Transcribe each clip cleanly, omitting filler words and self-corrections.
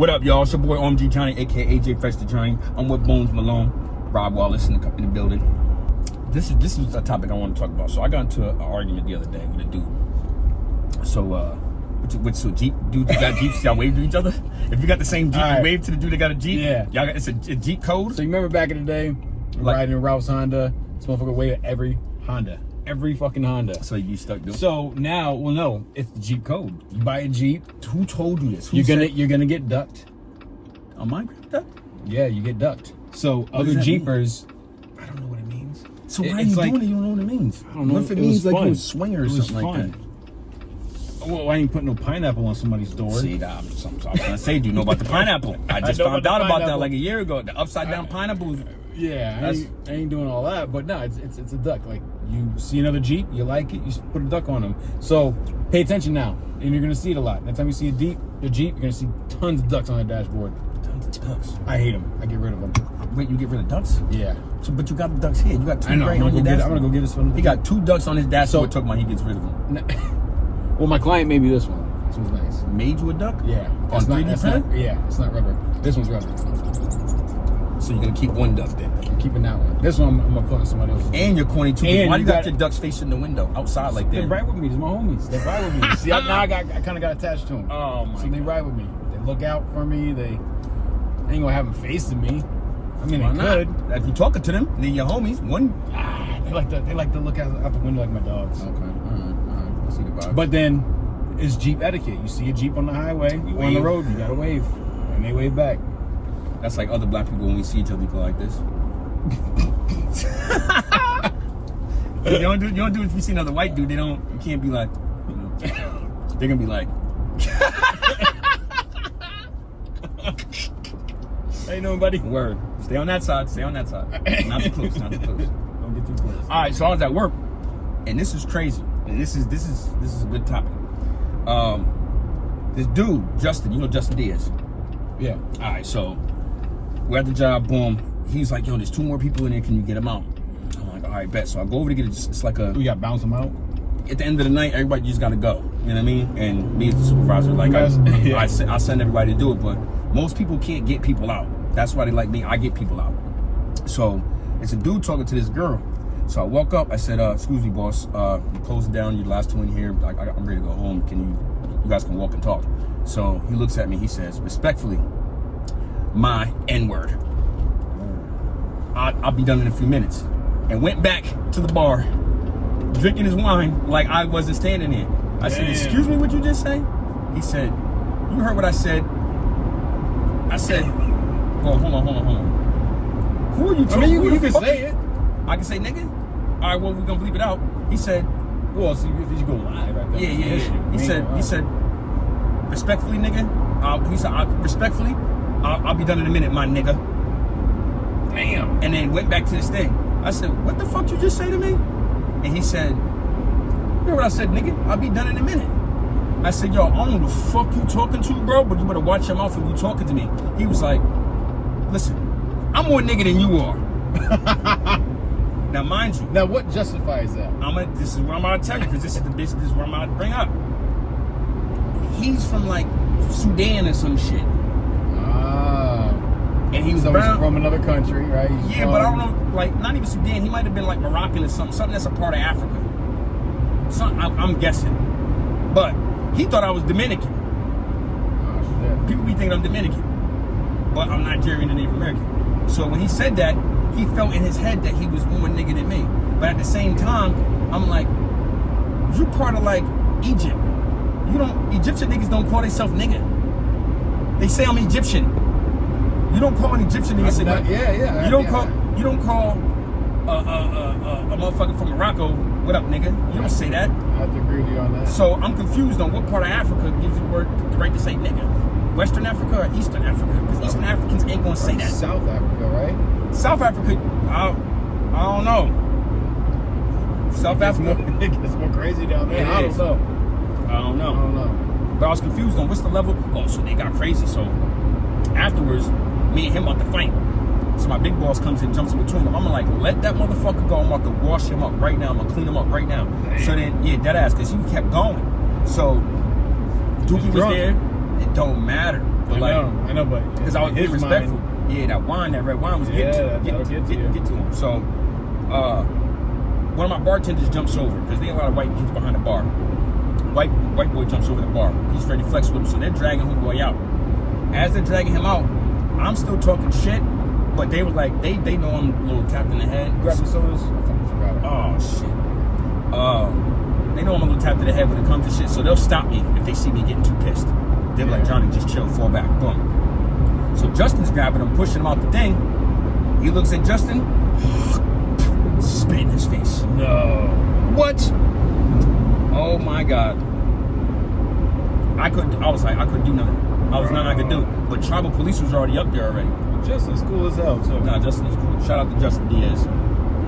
What up, y'all? It's your boy OMG Johnny, aka AJ Fresh the Johnny. I'm with Bones Malone, Rob Wallace in the building. This is a topic I want to talk about. So I got into an argument the other day with a dude. So Jeep dudes got Jeeps, y'all wave to each other. If you got the same Jeep, you wave to the dude that got a Jeep. Yeah, y'all got it's a Jeep code. So you remember back in the day, riding in Ralph's Honda, this motherfucker wave at every Honda. Every fucking Honda. So you stuck doing. So now, well, no, it's the Jeep code. You buy a Jeep. Who told you this? You're gonna get ducked. On Minecraft ducked? Yeah, you get ducked. So other Jeepers. Mean? I don't know what it means. So why are you doing it? You don't know what it means. I don't know. What if it means like you're a swinger or something like that? Well, I ain't putting no pineapple on somebody's door. See, I was gonna say, do you know about the pineapple? I just found out about that like a year ago. The upside down pineapple. Yeah, I ain't doing all that, but no, it's a duck. Like, you see another Jeep, you like it, you put a duck on them. So pay attention now, and you're gonna see it a lot. Next time you see a Jeep, you're gonna see tons of ducks on the dashboard. Tons of ducks. I hate them. I get rid of them. Wait, you get rid of ducks? Yeah. So, but you got the ducks here. You got two. I know. I'm gonna go get this one. He got 2 ducks on his dashboard. Talking about he gets rid of them. Well, my client made me this one. This one's nice. Made you a duck? Yeah. On 3D print? Yeah, it's not rubber. This one's rubber. So you're gonna keep one duck then? I'm keeping that one. This one I'm gonna put on somebody else's. And you're corny too. Why you got your ducks facing the window outside like that? They ride with me. These my homies. They ride with me. See, now I kind of got attached to them. Oh my! So they ride with me. They look out for me. They ain't gonna have them facing me. I mean, they could. If you're talking to them, they're your homies. They like to look out the window like my dogs. Okay. All right. I see the vibe. But then it's Jeep etiquette. You see a Jeep on the highway, on the road, you gotta wave, and they wave back. That's like other black people when we see each other, we go like this. You don't do it if you see another white dude. You can't be like, they're gonna be like. How you doing, buddy? Word. Stay on that side. Not too close. Don't get too close. All right. So I was at work, and this is crazy. And this is a good topic. This dude, Justin. You know Justin Diaz. Yeah. All right. So we're at the job. Boom. He's like, yo, there's 2 more people in there. Can you get them out? I'm like, all right, bet. So I go over to get it. It's like we got to bounce them out. At the end of the night, everybody just got to go. You know what I mean? And me as the supervisor, like, I send everybody to do it, but most people can't get people out. That's why they like me. I get people out. So it's a dude talking to this girl. So I woke up. I said, excuse me, boss. You're closing down. You're the last 2 in here. I'm ready to go home. You guys can walk and talk. So he looks at me. He says, respectfully, my N-word. I'll be done in a few minutes. And went back to the bar, drinking his wine like I wasn't standing there. I said, excuse me, what you just say? He said, you heard what I said. I said, oh, hold on. Who are you talking to? You can say it. I can say nigga? All right, well, we're going to bleep it out. He said, well, see, if you go live right there. Yeah. He said, respectfully, nigga. He said, respectfully, I'll be done in a minute, my nigga. Damn. And then went back to this thing. I said, what the fuck you just say to me? And he said, you know what I said, nigga? I'll be done in a minute. I said, yo, I don't know who the fuck you talking to, bro, but you better watch your mouth when you talking to me. He was like, listen, I'm more nigga than you are. Now, mind you. Now, what justifies that? This is what I'm about to tell you, because this is what I'm about to bring up. He's from, like, Sudan or some shit. And he was from another country, right? Yeah, but I don't know, like, not even Sudan. He might have been, like, Moroccan or something that's a part of Africa. I'm guessing. But he thought I was Dominican. Oh, shit. People be thinking I'm Dominican. But I'm Nigerian and Native American. So when he said that, he felt in his head that he was more nigga than me. But at the same time, I'm like, you're part of, like, Egypt. Egyptian niggas don't call themselves nigga. They say I'm Egyptian. You don't call an Egyptian nigga. You don't call a motherfucker from Morocco, what up, nigga? You don't say that. I have to agree with you on that. So I'm confused on what part of Africa gives you the right to say nigga. Western Africa or Eastern Africa? Because Eastern Africans ain't gonna say that. South Africa, right? South Africa, I don't know. South Africa. It gets more crazy down there. I don't know. But I was confused on what's the level. Oh, so they got crazy. So afterwards, me and him about to fight. So my big boss comes and jumps in between them. I'm like, let that motherfucker go. I'm about to wash him up right now. I'm gonna clean him up right now. Damn. So then, dead ass, because he kept going. So Dookie was there. It don't matter. But I know, but because I was being respectful. Yeah, that red wine was getting to him. So, one of my bartenders jumps over because they had a lot of white kids behind the bar. White boy jumps over the bar. He's ready to flex with him, so they're dragging homeboy out. As they're dragging him out, I'm still talking shit, but they were like, they know I'm a little tapped in the head. Grab the sodas. I fucking forgot it. Oh shit. They know I'm a little tapped in the head when it comes to shit, so they'll stop me if they see me getting too pissed. They're like, Johnny, just chill, fall back, boom. So Justin's grabbing him, pushing him out the thing. He looks at Justin, spit in his face. No. What? Oh my God. I couldn't do nothing. I was nothing I could do. But tribal police was already up there already. Justin's cool as hell, too. Nah, Justin is cool. Shout out to Justin Diaz.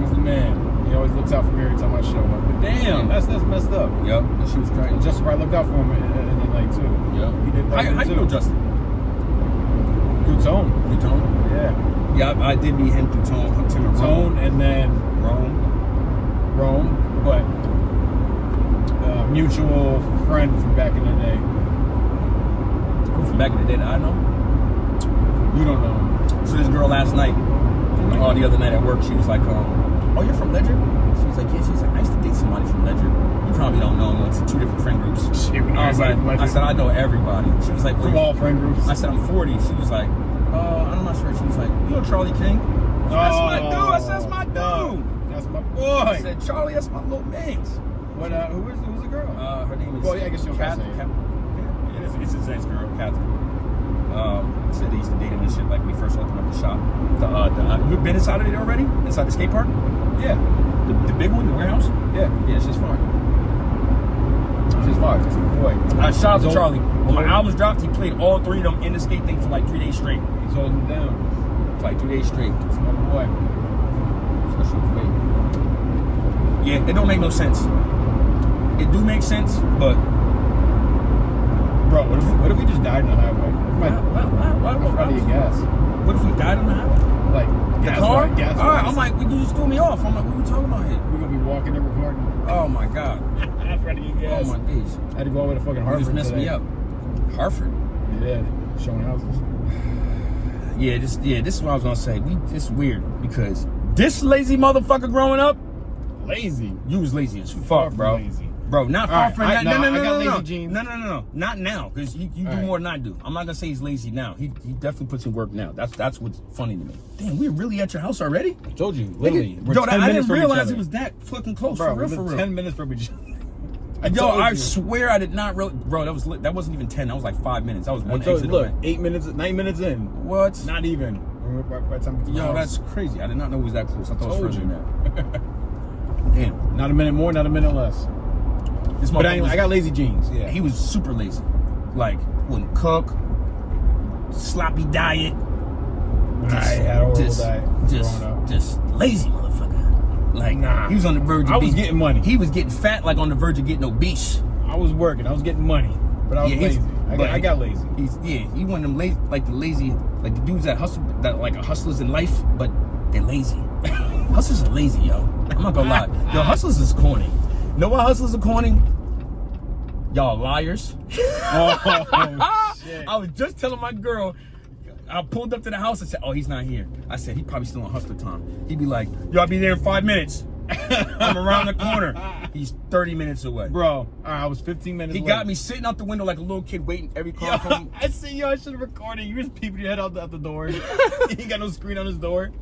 He's the man. He always looks out for me every time I show up. But damn, that's messed up. Yep, and she was crazy. Justin probably looked out for him in the night, too. Yep. He did How you know Justin? Through Tone. Through Tone? Yeah. Yeah, I did meet him through Tone. Tone and then Rome, but mutual friend from back in the day. Who from back in the day that I know? You don't know him. So this girl last night, the other night at work, she was like, oh, you're from Ledger? She was like, yeah. She was like, I used to date somebody from Ledger. You probably don't know him. It's 2 different friend groups. I said, I know everybody. She was like, from all friend groups? I said, I'm 40. She was like, I'm not sure. She was like, you know Charlie King? That's my dude. I said, that's my dude. That's my boy. I said, Charlie, that's my little mans. What? Who's the girl? Her name is. Well, yeah, I guess you don't say it. It's his nice girl, Catherine. Said they used to date him and shit like when we first opened up the shop. You've been inside of it already? Inside the skate park? Yeah. The big one, the warehouse? Yeah. Yeah, it's just fine. It's just fine. Boy. Shout out to Charlie. When my albums dropped, he played all 3 of them in the skate thing for like 3 days straight. He's holding it down. For like 3 days straight. That's my boy. So she was waiting. Yeah, it don't make no sense. It do make sense, but bro, what if we just died on the highway? Why do you gas? What if we died on the highway? Like the car? Gas all right, I'm like, you just threw me off. I'm like, what are we talking about here? We're gonna be walking and recording. Oh my God. I'm ready to get gas. Oh my days. I had to go all the way to fucking Hartford. You just messed me up. Hartford? Yeah, showing houses. This is what I was gonna say. It's weird because this lazy motherfucker growing up. Lazy? You was lazy as fuck, bro. Lazy. Bro, not far from that. No. lazy jeans. No. Not now, because you do more than I do. I'm not gonna say he's lazy now. He definitely puts in work now. That's what's funny to me. Damn, we're really at your house already? I told you, literally. I didn't realize it was that fucking close. Bro, for real. 10 minutes from each other. I swear I did not really. Bro, that wasn't even 10. That was like 5 minutes. That was one exit. Look, 9 minutes in. What? Not even. By the time that's crazy. I did not know it was that close. I thought it was further than that. Damn. Not a minute more, not a minute less. But I got lazy jeans. Yeah. He was super lazy. Like, wouldn't cook, sloppy diet. I had a horrible diet. Just lazy motherfucker. Like, he was on the verge of I was getting money. He was getting fat, like on the verge of getting obese. I was working. I was getting money. But I was lazy. I got lazy. He one of them lazy, like the dudes that hustle, that like hustlers in life, but they're lazy. Hustlers are lazy, yo. I'm not gonna lie. Yo, hustlers is corny. Know why hustlers are corny? Y'all liars. Oh, shit. I was just telling my girl, I pulled up to the house and said, oh, he's not here. I said, he probably still on hustler time. He'd be like, yo, I'll be there in 5 minutes. I'm around the corner. He's 30 minutes away. Bro, I was 15 minutes He late. got me sitting out the window like a little kid waiting every car come. I see I should have recorded. You just peeping your head out the door. He ain't got no screen on his door.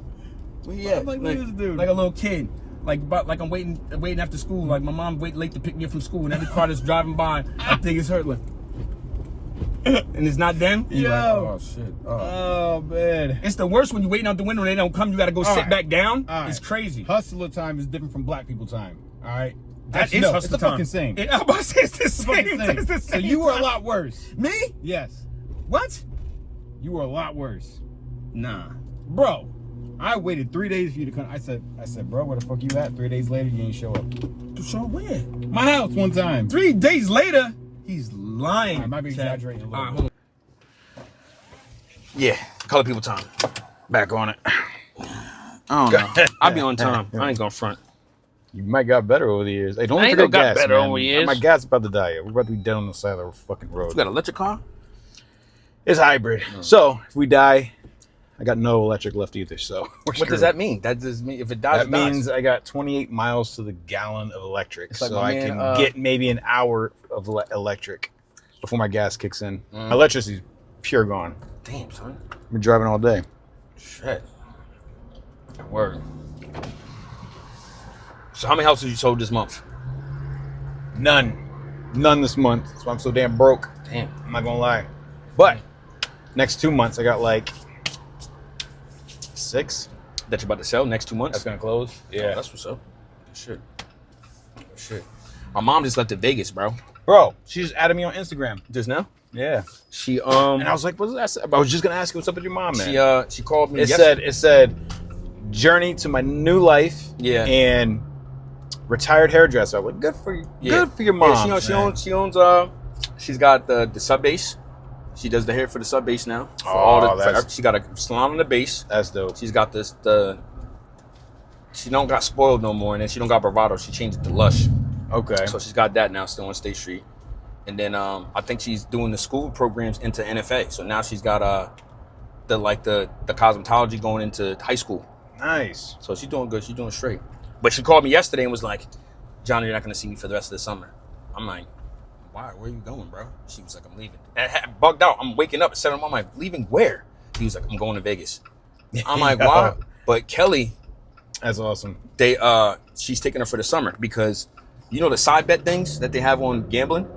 Yeah, I'm like this dude. Like a little kid. Like I'm waiting after school. Like my mom wait late to pick me up from school, and every car that's driving by, I think it's her. Like, and it's not them. Yo. Like, oh shit. Oh man. It's the worst when you waiting out the window and they don't come. You got to go sit back down. It's crazy. Hustler time is different from black people time. All right. That is hustler it's the time. Fucking same. I'm about to say it's the same. It's the So same you were time. a lot worse. Me? Yes. What? You were a lot worse. Nah, bro. I waited 3 days for you to come. I said, bro, where the fuck you at? 3 days later, you ain't show up. So where? My house one time. 3 days later? He's lying. I might be exaggerating a little bit. Hold on. Yeah, color people time. Back on it. I don't know. I'll be on time. I ain't gonna front. You might got better over the years. Hey, don't I ain't forget got gas, better man. over the years. My gas is about to die. We're about to be dead on the side of the fucking road. You got an electric car? It's hybrid. So if we die, I got no electric left either. So what does that mean? That does mean if it dies, that means I got 28 miles to the gallon of electric. Like so I can get maybe an hour of electric before my gas kicks in. My electricity's pure gone. Damn, son. I've been driving all day. Shit. Word. So how many houses you sold this month? None this month. That's why I'm so damn broke. Damn. I'm not gonna lie. But next 2 months, I got like 6 that you're about to sell next 2 months. That's gonna close. Yeah, oh, that's what's up. Shit. Shit. My mom just left to Vegas, bro. Bro, she just added me on Instagram just now. Yeah. She and I was like, what's that? I was just gonna ask you what's up with your mom, man. She called me. It said journey to my new life. Yeah. And retired hairdresser. I'm like, good for you. Yeah. Good for your mom. Yeah, she owns she's got the sub base. She does the hair for the sub base now. She got a salon on the base. That's dope. She's got she don't got spoiled no more, and then she don't got bravado. She changed it to Lush. Okay. So she's got that now, still on State Street. And then I think she's doing the school programs into NFA. So now she's got the cosmetology going into high school. Nice. So she's doing good. She's doing straight. But she called me yesterday and was like, Johnny, you're not going to see me for the rest of the summer. I'm like, why? Where are you going, bro? She was like, I'm leaving. And I bugged out. I'm waking up at 7 o'clock. I'm like, leaving where? He was like, I'm going to Vegas. I'm like, why? But Kelly. That's awesome. She's taking her for the summer because, you know the side bet things that they have on gambling?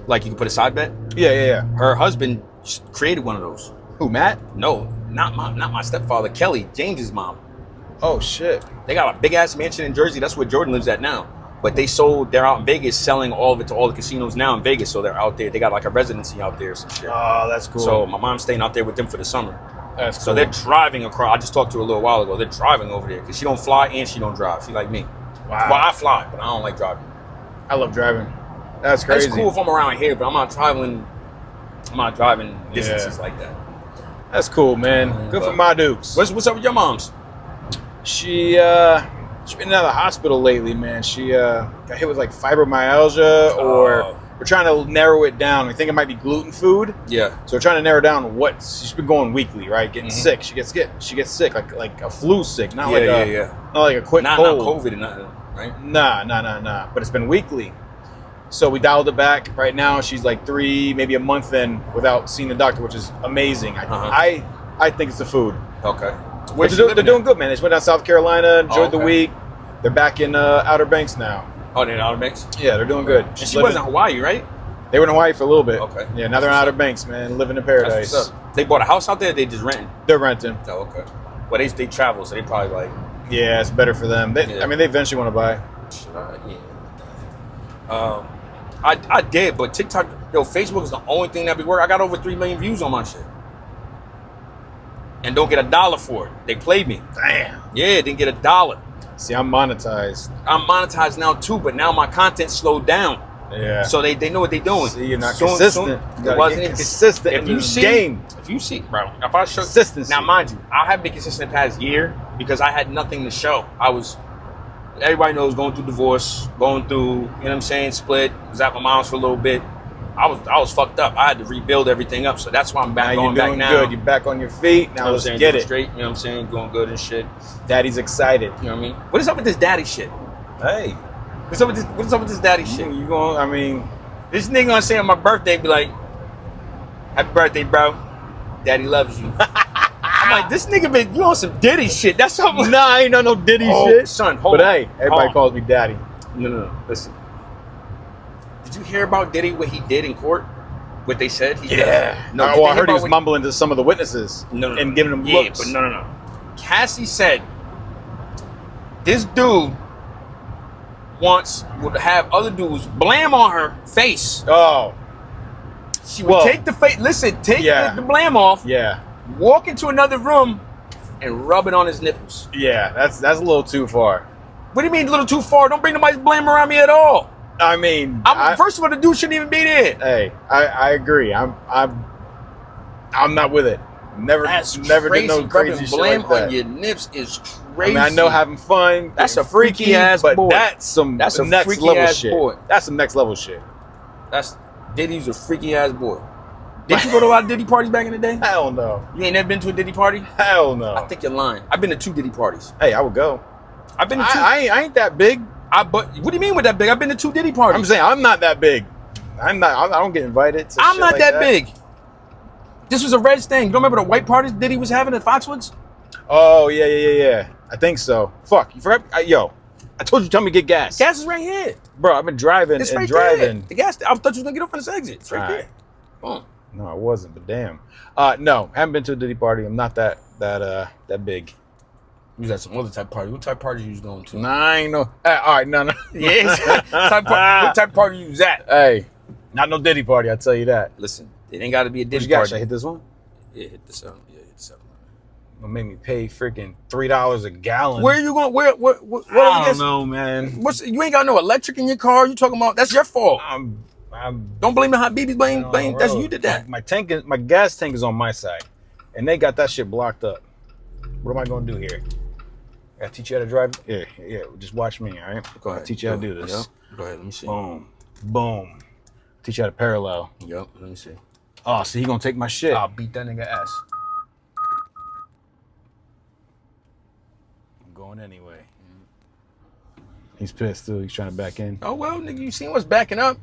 Like you can put a side bet? Yeah. Her husband created one of those. Who, Matt? No, not my stepfather. Kelly, James's mom. Oh, shit. They got a big-ass mansion in Jersey. That's where Jordan lives at now. But they're out in Vegas selling all of it to all the casinos now in Vegas. So they're out there. They got like a residency out there or some shit. Oh, that's cool. So my mom's staying out there with them for the summer. That's cool. So they're driving across. I just talked to her a little while ago. They're driving over there because she don't fly and she don't drive. She like me. Wow. Well, I fly, but I don't like driving. I love driving. That's crazy. It's cool if I'm around here, but I'm not driving distances like that. That's cool, man. Good for my dukes. What's up with your moms? She's been out of the hospital lately, man. She got hit with like fibromyalgia, or we're trying to narrow it down. We think it might be gluten food. Yeah. So we're trying to narrow down what she's been going weekly, right? Getting sick. She gets sick, like a flu sick, not like a quick cold. Not COVID or nothing, right? Nah. But it's been weekly. So we dialed it back. Right now, she's like 3, maybe a month in without seeing the doctor, which is amazing. I think it's the food. Okay. They're doing good, man. They just went down to South Carolina, enjoyed the week. They're back in Outer Banks now. Oh, they're in Outer Banks? Yeah, they're doing good. She was in Hawaii, right? They were in Hawaii for a little bit. Okay. Yeah, now they're in Outer Banks, man, living in paradise. That's what's up. They bought a house out there, or they just renting? They're renting. Oh, okay. Well, they travel, so they probably like... Yeah, it's better for them. I mean, they eventually want to buy. I did, but TikTok, Facebook is the only thing that be working. I got over 3 million views on my shit. And don't get $1 for it. They played me. Damn. Yeah, didn't get $1. See, I'm monetized. I'm monetized now too, but now my content slowed down. Yeah. So they know what they're doing. See, you're not consistent. You wasn't consistent in the game. If you see, bro, if I show consistency. Now, mind you, I have been consistent the past year because I had nothing to show. Everybody knows going through divorce, going through, you know what I'm saying, split, was at my mom's for a little bit. I was fucked up. I had to rebuild everything up, so that's why I'm back. You're doing good. You're back on your feet. Now let's get it straight. You know what I'm saying? Going good and shit. Daddy's excited. You know what I mean? What is up with this daddy shit? Hey, what's up with this daddy shit? You going? I mean, this nigga gonna say on my birthday, be like, "Happy birthday, bro. Daddy loves you." I'm like, this nigga been you on some Diddy shit. That's something. Nah, I ain't no Diddy shit, son. But hey, everybody calls me daddy. No. Listen. Did you hear about Diddy, what he did in court? What they said? No, I heard he was mumbling to some of the witnesses and giving them looks. But no. Cassie said this dude would have other dudes blam on her face. Oh. She would take the face, take the blam off. Yeah. Walk into another room and rub it on his nipples. Yeah, that's a little too far. What do you mean a little too far? Don't bring nobody's blame around me at all. I mean, first of all, the dude shouldn't even be there. Hey, I agree. I'm not with it. Never did no crazy shit like that. On your nips is crazy. I mean, I know having fun. That's a freaky ass but boy. That's some next level shit. Boy. That's some next level shit. Diddy's a freaky ass boy. Did you go to a lot of Diddy parties back in the day? Hell no. You ain't never been to a Diddy party? Hell no. I think you're lying. I've been to 2 Diddy parties. Hey, I would go. I've been to 2. I ain't that big. But what do you mean with that big? I've been to 2 Diddy parties. I'm saying I'm not that big. I don't get invited to I'm shit not like that big. This was a Reds thing. You don't remember the white parties Diddy was having at Foxwoods? Oh, yeah. I think so. Fuck. You forgot? I told you to tell me to get gas. Gas is right here. Bro, I've been driving It's and right driving. there. The gas. I thought you was going to get off on this exit. It's right All there. right. Boom. No, I wasn't, but damn. No, haven't been to a Diddy party. I'm not that big. You was at some other type of party. What type of party you was going to? Nah, I ain't no. All right, no. Yeah. What type of party you was at? Hey, not no Diddy party, I tell you that. Listen, it ain't got to be a What Diddy you got? party. Should I hit this one? Yeah, hit the 7. Yeah, hit the 7. Gonna make me pay freaking $3 a gallon. Where are you going? What I don't know, man. You ain't got no electric in your car. You talking about? That's your fault. I'm Don't blame the hot babies. Blame. That's you did that. My gas tank is on my side, and they got that shit blocked up. What am I gonna do here? I gotta teach you how to drive. Yeah. Just watch me, all right? Go ahead. I'll teach you how to do this. Yep. Go ahead. Let me see. Boom. Teach you how to parallel. Yep. Let me see. Oh, so he gonna take my shit. I'll beat that nigga ass. I'm going anyway. He's pissed too. He's trying to back in. Oh well, nigga, you seen what's backing up?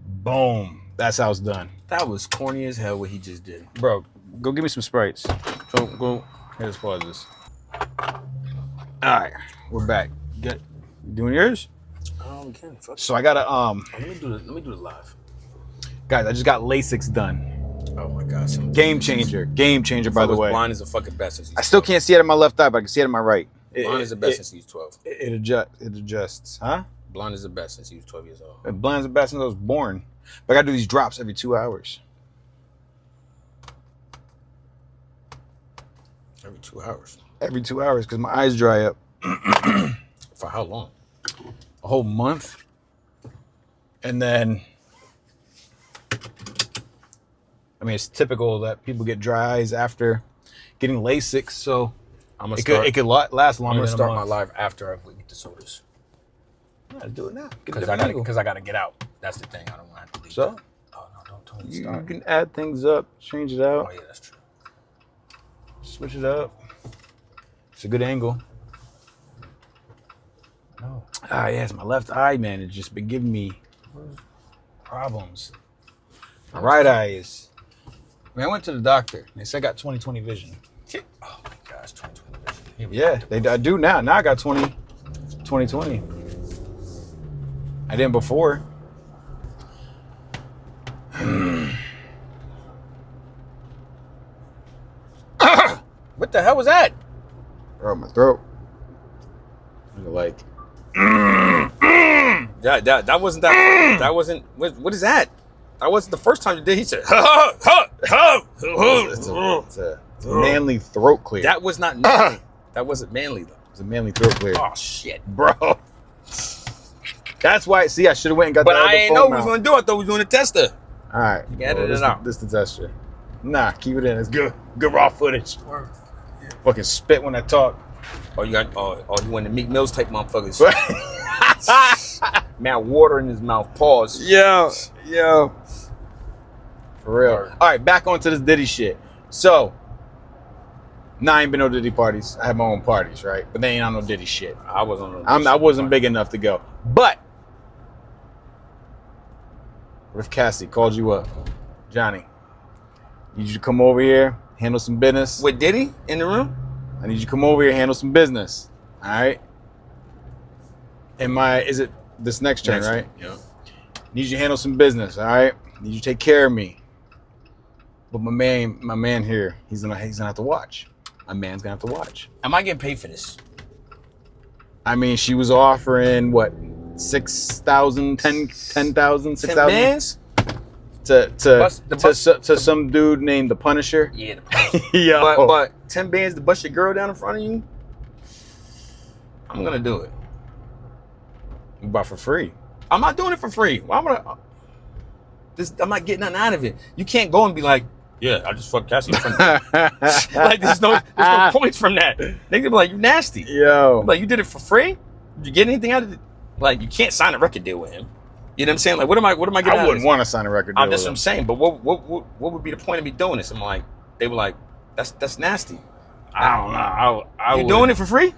Boom. That's how it's done. That was corny as hell what he just did. Bro, go give me some Sprites. Go. Here, let's pause this. All right, we're back. You doing yours? We can. Fuck. So I gotta Let me do the live. guys, I just got LASIX done. Oh my gosh. Game changer by the way. Blind is the fucking best since he's I still can't see it in my left eye, but I can see it in my right. Blind is the best since he was 12. It adjusts, huh? Blind is the best since he was 12 years old. Blind's the best since I was born. But I gotta do these drops every 2 hours. Every 2 hours. Every 2 hours, because my eyes dry up. For how long? A whole month. And then, I mean, it's typical that people get dry eyes after getting LASIK, so it could last longer. I'm gonna than start a my month. live after I eat the sodas. Yeah, do it now. Because I gotta get out. That's the thing. I don't want to have to leave. So? Oh no, don't tell me to You start. can add things up, change it out, Oh yeah, that's true. switch it up. It's a good angle. No. Yes, my left eye, man, it's just been giving me problems. My right eye is. I went to the doctor. They said I got 20/20 vision. Oh my gosh, 2020 vision. Here we Yeah, go. I do now. Now I got 20/20. I didn't before. What the hell was that? Bro, my throat. Like. That wasn't that. That wasn't. What is that? That wasn't the first time you did. He said, It's a manly throat clear. That was not manly. That wasn't manly though. It's a manly throat clear. Oh shit, Bro. That's why. See, I should have went and got but the other I ain't phone know what we was out. gonna do. I thought we was doing a tester. All right. You can edit it out. This the tester. Nah, keep it in. It's good raw footage. Fucking spit when I talk. Oh, you got. Oh, you want the Meek Mills type motherfuckers? Man, water in his mouth. Pause. Yo. For real. All right, back onto this Diddy shit. So, I ain't been no Diddy parties. I have my own parties, right? But they ain't on no Diddy shit. I wasn't. I wasn't big enough to go. But, what if Cassie called you up? Johnny, need you to come over here, handle some business. With Diddy in the room? I need you to come over here, handle some business. All right? Is it this next turn, right? Yeah. Need you to handle some business, all right? Need you to take care of me. But my man here, he's gonna have to watch. My man's gonna have to watch. Am I getting paid for this? I mean, she was offering what, 6,000, 10,000, 6,000 bands? to some dude named the Punisher. Yeah, the Punisher. Yo. But 10 bands to bust your girl down in front of you? I'm gonna do it. But for free. I'm not doing it for free. Why would I? I'm not getting nothing out of it. You can't go and be like, yeah, I just fucked Cassie in front of you. Like, there's no points from that. They could be like, you nasty. Yo. Like, you did it for free? Did you get anything out of it? Like, you can't sign a record deal with him. You know what I'm saying? Like, what am I getting out I of wouldn't this? want to sign a record deal. That's what I'm saying. But what would be the point of me doing this? I'm like, they were like, that's nasty. I don't know. You doing it for free?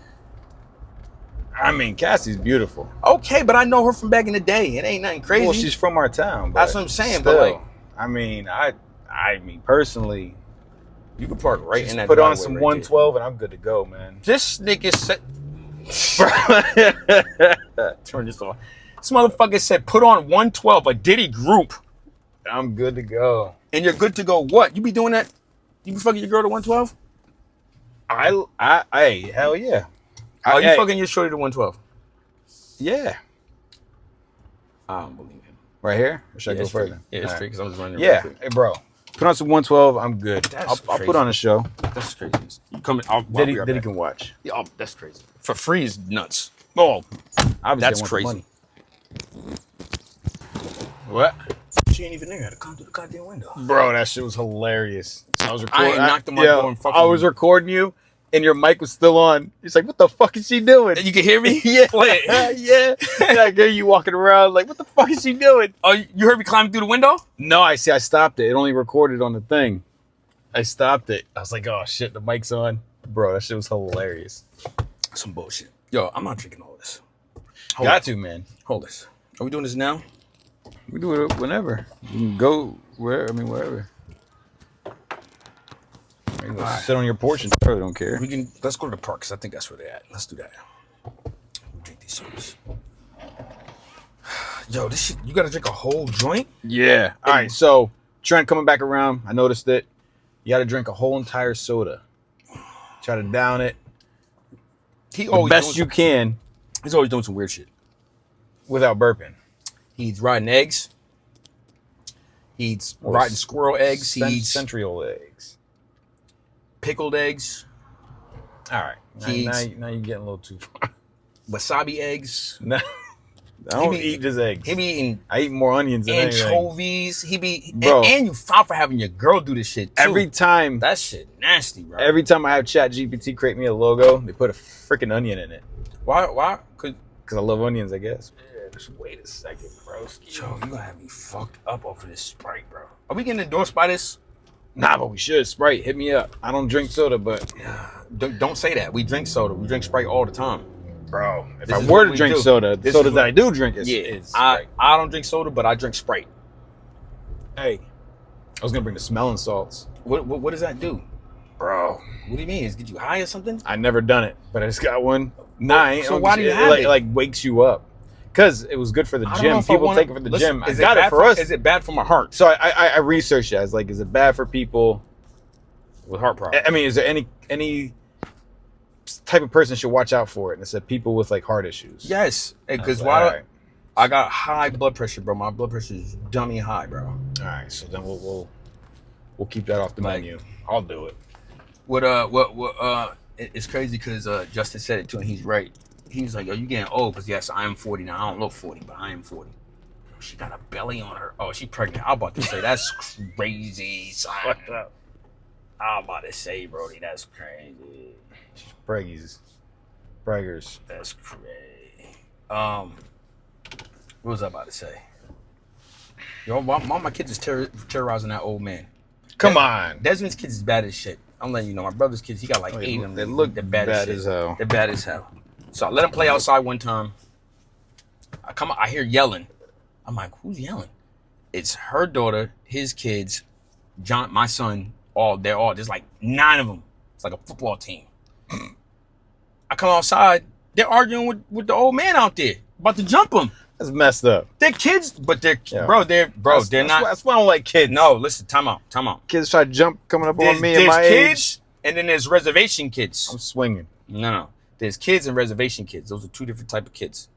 I mean, Cassie's beautiful. Okay, but I know her from back in the day. It ain't nothing crazy. Well, she's from our town. But that's what I'm saying. Still, but like, I mean, I mean, personally, you could park right in that. Put on some 112 and I'm good to go, man. This nigga said. Turn this off. This motherfucker said, put on 112, a Diddy group. I'm good to go. And you're good to go. What? You be doing that? You be fucking your girl to 112? Hey, hell yeah. Oh, you fucking your shorty to 112? Yeah. I don't believe him. Right here? Or should I go further? Yeah, it's straight because I was running. Yeah. Hey, bro. Put on some 112. I'm good. I'll put on a show. That's crazy. You coming? Diddy can watch. Yeah, oh, that's crazy. For free is nuts. Oh, obviously that's crazy. Money. What? She ain't even there. I had to come through the goddamn window. Bro, that shit was hilarious. I was recording. I ain't knocked him up and fucking. I was recording you, and your mic was still on. He's like, "What the fuck is she doing?" You can hear me? Yeah, play it. Yeah. And I hear you walking around like, "What the fuck is she doing?" Oh, you heard me climbing through the window? No, I stopped it. It only recorded on the thing. I stopped it. I was like, "Oh shit, the mic's on." Bro, that shit was hilarious. Some bullshit. Yo, I'm not drinking all this. Got to, man. Hold this. Are we doing this now? We do it whenever. You can go wherever. You can sit on your porch and I don't care. Let's go to the park because I think that's where they're at. Let's do that. We'll drink these sodas. Yo, this shit, you gotta drink a whole joint? Yeah. All right, so Trent coming back around. I noticed it. You gotta drink a whole entire soda. Try to down it. The best you can. He's always doing some weird shit. Without burping. He eats rotten eggs. He eats rotten squirrel eggs. He eats central eggs. Pickled eggs. All right. Now you're getting a little too far. Wasabi eggs. No. I don't eat just eggs. He be eating. I eat more onions than anchovies. He be. Bro. And you foul for having your girl do this shit too. Every time. That shit nasty, bro. Every time I have ChatGPT create me a logo, they put a freaking onion in it. Why? Because I love onions, I guess. Yeah, just wait a second, bro. Yo, you gonna have me fucked up over this Sprite, bro. Are we getting endorsed by this? Nah, but we should. Sprite, hit me up. I don't drink soda, but... Don't say that. We drink soda. We drink Sprite all the time. Bro, if I were to drink soda, the soda that I do drink is Sprite. I don't drink soda, but I drink Sprite. Hey, I was going to bring the smelling salts. What does that do? Bro. What do you mean? Is it get you high or something? I never done it, but I just got one. Nah, so why do you have it? Like wakes you up. Because it was good for the gym. People take it for the gym. I got it for us. Is it bad for my heart? So I researched it. I was like, is it bad for people with heart problems? I mean, is there any type of person should watch out for it? And it said people with like heart issues. Yes. Because I got high blood pressure, bro. My blood pressure is dummy high, bro. All right. So then we'll keep that off the menu. I'll do it. It's crazy because Justin said it too, and he's right. He was like, "Yo, you getting old?" Because yes, I am 40 now. I don't look 40, but I am 40. She got a belly on her. Oh, she pregnant. I'm about to say that's crazy. Son. I'm about to say, Brody, that's crazy. She's Braggers. That's crazy. What was I about to say? Yo, my kids is terrorizing that old man. Come on. Desmond's kids is bad as shit. I'm letting you know. My brother's kids, he got like 8 of them. They look bad as hell. They're bad as hell. So I let him play outside one time. I hear yelling. I'm like, who's yelling? It's her daughter, his kids, John, my son, there's like 9 of them. It's like a football team. I come outside, they're arguing with the old man out there, about to jump him. That's messed up. They're kids, but they're not. That's why I don't like kids. No, listen, time out. Kids try to jump coming up on me at my age. There's kids, and then there's reservation kids. I'm swinging. No. There's kids and reservation kids. Those are 2 different type of kids.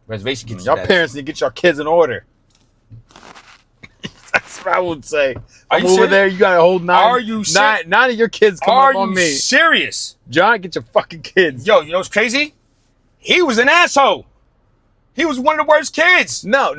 Reservation kids. Y'all parents need to get your kids in order. That's what I would say. I'm over there. You got to hold 9. Are you serious? 9 of your kids come up on me. Are you serious? John, get your fucking kids. Yo, you know what's crazy? He was an asshole. He was one of the worst kids. No.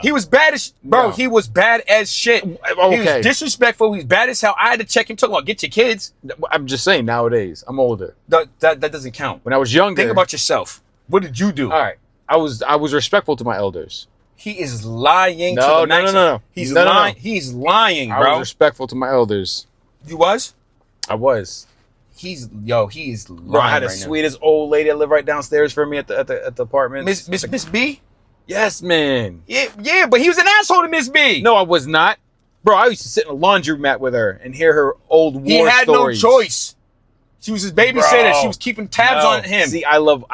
He was bad as bro. No. He was bad as shit. Okay. He was disrespectful. He's bad as hell. I had to check him. Talking about get your kids. I'm just saying nowadays. I'm older. That doesn't count. When I was younger, think about yourself. What did you do? All right. I was respectful to my elders. He is lying. No, to the max. no. He's No. lying. He's lying, bro. I was respectful to my elders. You was? I was. He is lying. Bro, I had the right now. sweetest old lady that lived right downstairs for me at the apartment. Miss B? Yes, man. Yeah, but he was an asshole to Miss B. No, I was not. Bro, I used to sit in a laundromat with her and hear her old war he had stories. no choice. She was his babysitter. Bro. She was keeping tabs on him. See, I love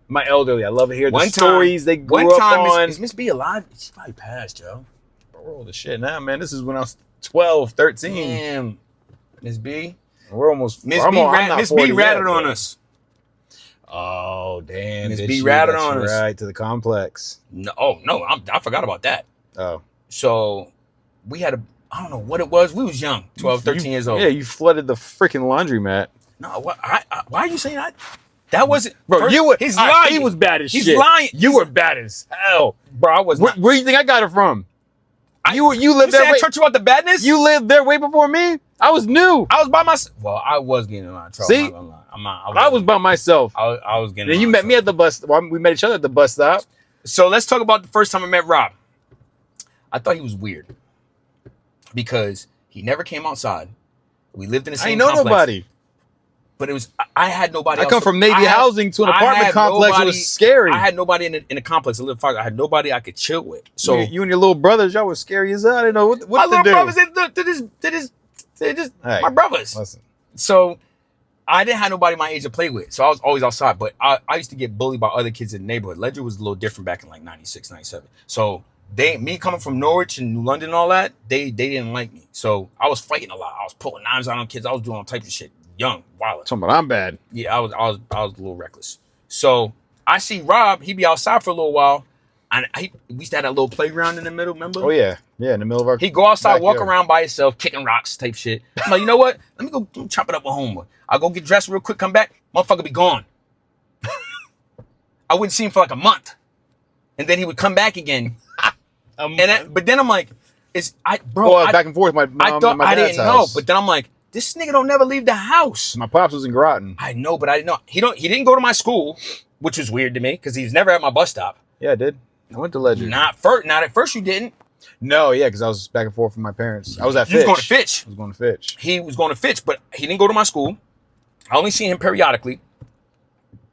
my elderly. I love to hear the stories they grew up on. Is Miss B alive? She's probably passed, yo. Bro, we're old as shit now, man. This is when I was 12, 13. Damn. Miss B? We're almost... Miss B ratted on us. Oh, damn. Miss B ratted on us. Right, to the complex. No, I forgot about that. Oh. So, we had I don't know what it was. We was young, 12, 13 years old. Yeah, you flooded the freaking laundromat. No, why are you saying that? That wasn't... Bro, he's lying. He was bad as shit. He's lying. You were bad as hell. Bro, I was not. Where do you think I got it from? You lived there. I taught you about the badness? You lived there way before me. I was new. I was by myself. Well, I was getting in a lot of trouble. See? I'm not gonna lie. I was by myself. I was getting. Then you met me at the bus. Well, we met each other at the bus stop. So let's talk about the first time I met Rob. I thought he was weird because he never came outside. We lived in the same complex. Nobody. But it was I had nobody. I come from Navy housing to an apartment complex. It was scary. I had nobody in the complex. I had nobody I could chill with. So you and your little brothers, y'all was scary as hell. I didn't know what my to little do. brothers, they're just my brothers. Listen. So I didn't have nobody my age to play with. So I was always outside. But I used to get bullied by other kids in the neighborhood. Ledger was a little different back in like 96, 97. So me coming from Norwich and New London and all that, they didn't like me. So I was fighting a lot. I was pulling knives out on kids. I was doing all types of shit. Young, wild. Talking about I'm bad. Yeah, I was a little reckless. So I see Rob, he be outside for a little while. And we used to have that little playground in the middle, remember? Oh yeah. Yeah, in the middle of our He'd go outside, backyard. walk around by himself, kicking rocks type shit. I'm like, you know what? Let me go chop it up with homeboy. I'll go get dressed real quick, come back, motherfucker be gone. I wouldn't see him for like a month. And then he would come back again. But then I'm like, back and forth. My mom I thought and my I dad's didn't house. know, but then I'm like, this nigga don't never leave the house. My pops was in Groton. I know, but I didn't know. He didn't go to my school, which was weird to me because he was never at my bus stop. Yeah, I did. I went to Ledger. Not at first you didn't. No, yeah, because I was back and forth with my parents. I was at Fitch. You was going to Fitch. I was going to Fitch. He was going to Fitch, but he didn't go to my school. I only seen him periodically.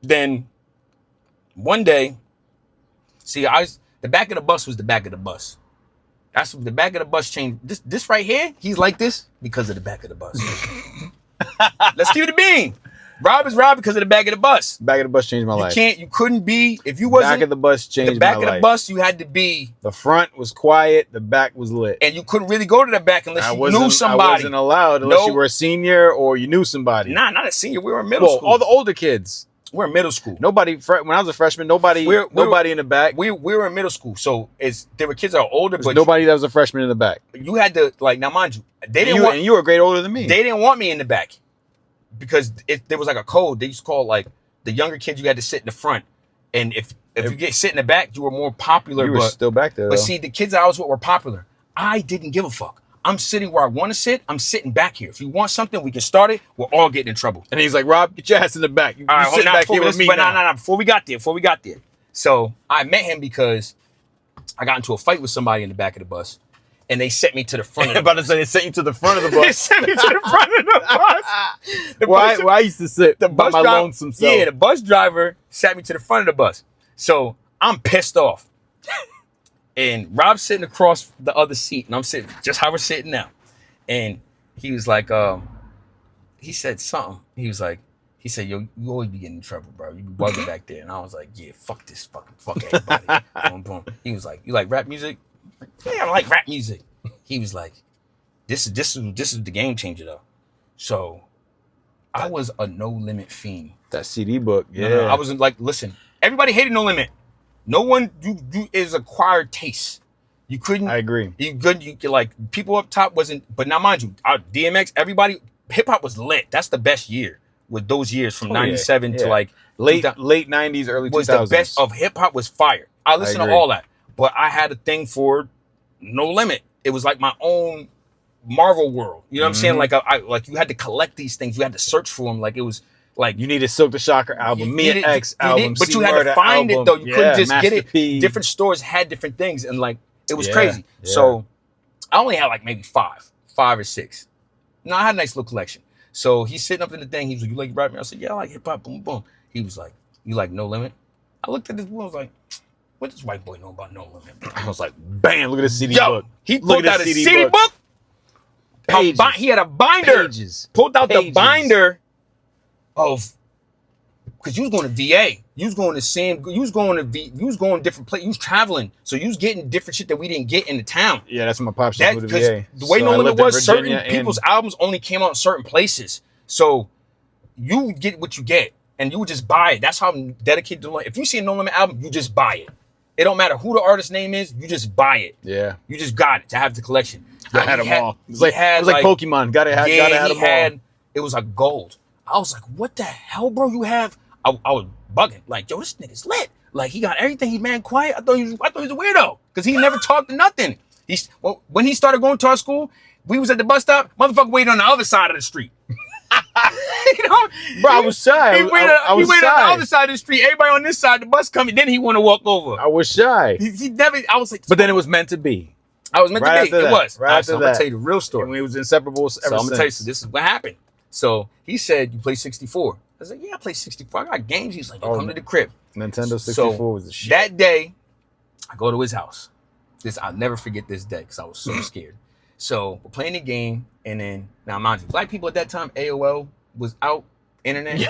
Then one day, the back of the bus was the back of the bus. That's the back of the bus changed. This right here, he's like this because of the back of the bus. Let's keep it a bean. Rob is Rob because of the back of the bus. Back of the bus changed my life. You couldn't be, if you wasn't. Back of the bus changed my life. The back of the bus, you had to be. The front was quiet, the back was lit. And you couldn't really go to the back unless you knew somebody. I wasn't allowed unless you were a senior or you knew somebody. Nah, not a senior. We were in middle school. All the older kids. We're in middle school. Nobody, when I was a freshman, nobody in the back. We were in middle school. So there were kids that were older, but nobody that was a freshman in the back. You had to, now mind you, and you were a grade older than me. They didn't want me in the back because there was like a code. They used to call the younger kids, you had to sit in the front. And if you sit in the back, you were more popular. You were still back there, But see, the kids that I was with were popular. I didn't give a fuck. I'm sitting where I want to sit. I'm sitting back here. If you want something, we can start it. We're all getting in trouble. And he's like, Rob, get your ass in the back. You sit back here with me now. No. Before we got there. So I met him because I got into a fight with somebody in the back of the bus. And they sent me to the front of the bus. About to say, they sent you to the front of the bus. They sent me to the front of the bus. Where I used to sit by my lonesome self. Yeah, the bus driver sat me to the front of the bus. So I'm pissed off. And Rob's sitting across the other seat, and I'm sitting just how we're sitting now. And he was like, he said something. He said, yo, you always be getting in trouble, bro. You be bugging back there. And I was like, yeah, fuck this, fuck everybody. Boom, boom. He was like, you like rap music? I'm like, yeah, I like rap music. He was like, this is the game changer though. So I was a No Limit fiend. That CD book, yeah. No, I wasn't like, listen, everybody hated No Limit. No one is acquired taste. You couldn't. I agree. You could like people up top wasn't. But now mind you, DMX, everybody, hip hop was lit. That's the best year. With those years from 97 to like late 90s, early 2000s. Was the best of hip hop was fire. I listened to all that, but I had a thing for No Limit. It was like my own Marvel world. You know what I'm saying? Like I like you had to collect these things. You had to search for them. Like it was Like You needed Silk the Shocker album, you Mia needed- X you album, need- but C you had Murder to find album. it though. You couldn't just Master get it. P. Different stores had different things, and like it was Yeah, crazy. yeah. So I only had like maybe five or six. No, I had a nice little collection. So he's sitting up in the thing. He was like, "You like rap?" I said, "Yeah, I like hip hop." Boom, boom. He was like, "You like No Limit?" I looked at this boy. I was like, "What does white boy know about No Limit?" I was like, bam, look at this CD Yo, book. he Look pulled at out a this CD book. Pages. He had a binder. Pages. Pulled out the Pages. binder of, because you was going to VA. You was going to you was going different places. You was traveling. So you was getting different shit that we didn't get in the town. Yeah, that's what my pops That, used to because VA. the way So No I Limit lived in was, certain Virginia and- people's albums only came out in certain places. So you get what you get, and you would just buy it. That's how I'm dedicated to No Limit. If you see a No Limit album, you just buy it. It don't matter who the artist's name is, you just buy it. Yeah. You just got it to have the collection. I had them all. It was like like Pokemon. Gotta have them all. It was like gold. I was like, what the hell, bro? You have? I was bugging. Like, yo, this nigga's lit. Like, he got everything. He man quiet. I thought he was a weirdo because he never talked to nothing. When he started going to our school, we was at the bus stop. Motherfucker waited on the other side of the street. You know, Bro, I was shy. He waited on the other side of the street. Everybody on this side, the bus coming. Then he want to walk over. I was shy. He never. I was like, But then it was meant to be. I was meant Right to be. after It that. was. Right All right, after so I'm gonna that. tell you the real story. And we was inseparable ever So I'm gonna since. tell you. So this is what happened. So he said, "You play 64." I was like, "Yeah, I play 64. I got games." He's like, "Yo, come to the crib." Nintendo 64 So was the shit. that day, I go to his house. I'll never forget this day because I was so scared. So we're playing the game, and then now mind you, black people at that time, AOL was out. Internet. Yo.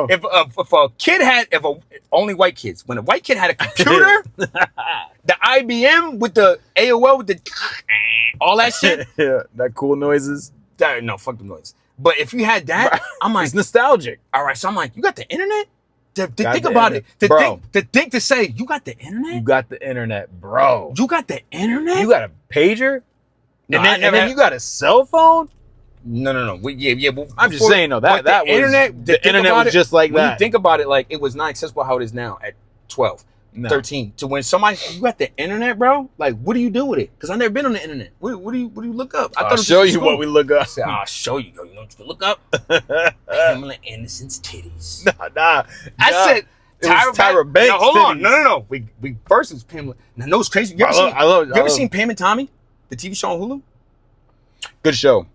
If a kid had, only white kids. When a white kid had a computer, the IBM with the AOL with the all that shit. Yeah, that cool noises. No, fuck the noise. But if you had that, I'm like, It's nostalgic. all right. So I'm like, you got the internet? To Got think the about internet. it. Bro. To say, you got the internet? You got the internet, bro. You got the internet? You got a pager? No, and I then, never had- you got a cell phone? No. Yeah. But I'm just saying, though, that the was internet. the internet was just like when that. you think about it, like it was not accessible how it is now at 12, No. 13. To when somebody you got the internet, bro. Like, what do you do with it? Because I've never been on the internet. What do you look up? I I'll it was show just you school. what we look up. I said, I'll show you. Yo, you know what you can look up? Pamela Anderson's titties. Nah. I said. It was Tyra Banks. Now, hold on. titties. No. We first was Pamela. Now, no, it's crazy. You ever seen Pam and Tommy, the TV show on Hulu? Good show.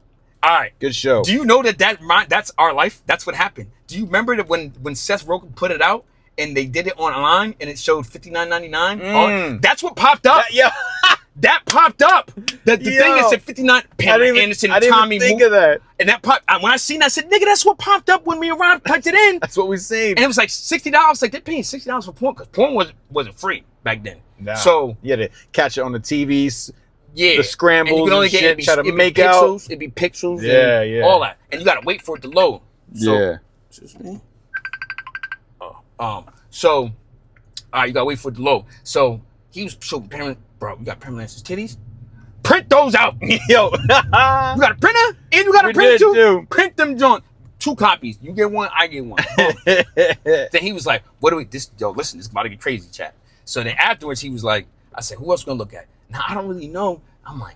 All right. Good show. Do you know that's our life? That's what happened. Do you remember that when Seth Rogen put it out and they did it online and it showed $59.99? That's what popped up. That popped up. The thing that said 59. Pamela Anderson, I didn't Tommy. even think of that. And that popped. When I seen that, I said, "Nigga, that's what popped up when me and Rob typed it in." That's what we seen. And it was like $60. Like they're paying $60 for porn because porn wasn't free back then. Nah. So you had to catch it on the TVs. yeah, The scrambles and you can only and get shit, try to it'd be make pixels, out. It'd be pixels. Yeah, and yeah. all that, and you gotta wait for it to load. So, Yeah. Excuse me. So, you gotta wait for it to load. So he was showing Pamela, bro. You got Pamela Anderson's titties. Print those out. Yo. You got a printer and you got a We printer did too. too. Print them joint. 2 copies. You get one, I get one. Then he was like, "What do we? Listen, this is about to get crazy, chat." So then afterwards, he was like, "I said, who else gonna look at?" Now I don't really know. I'm like,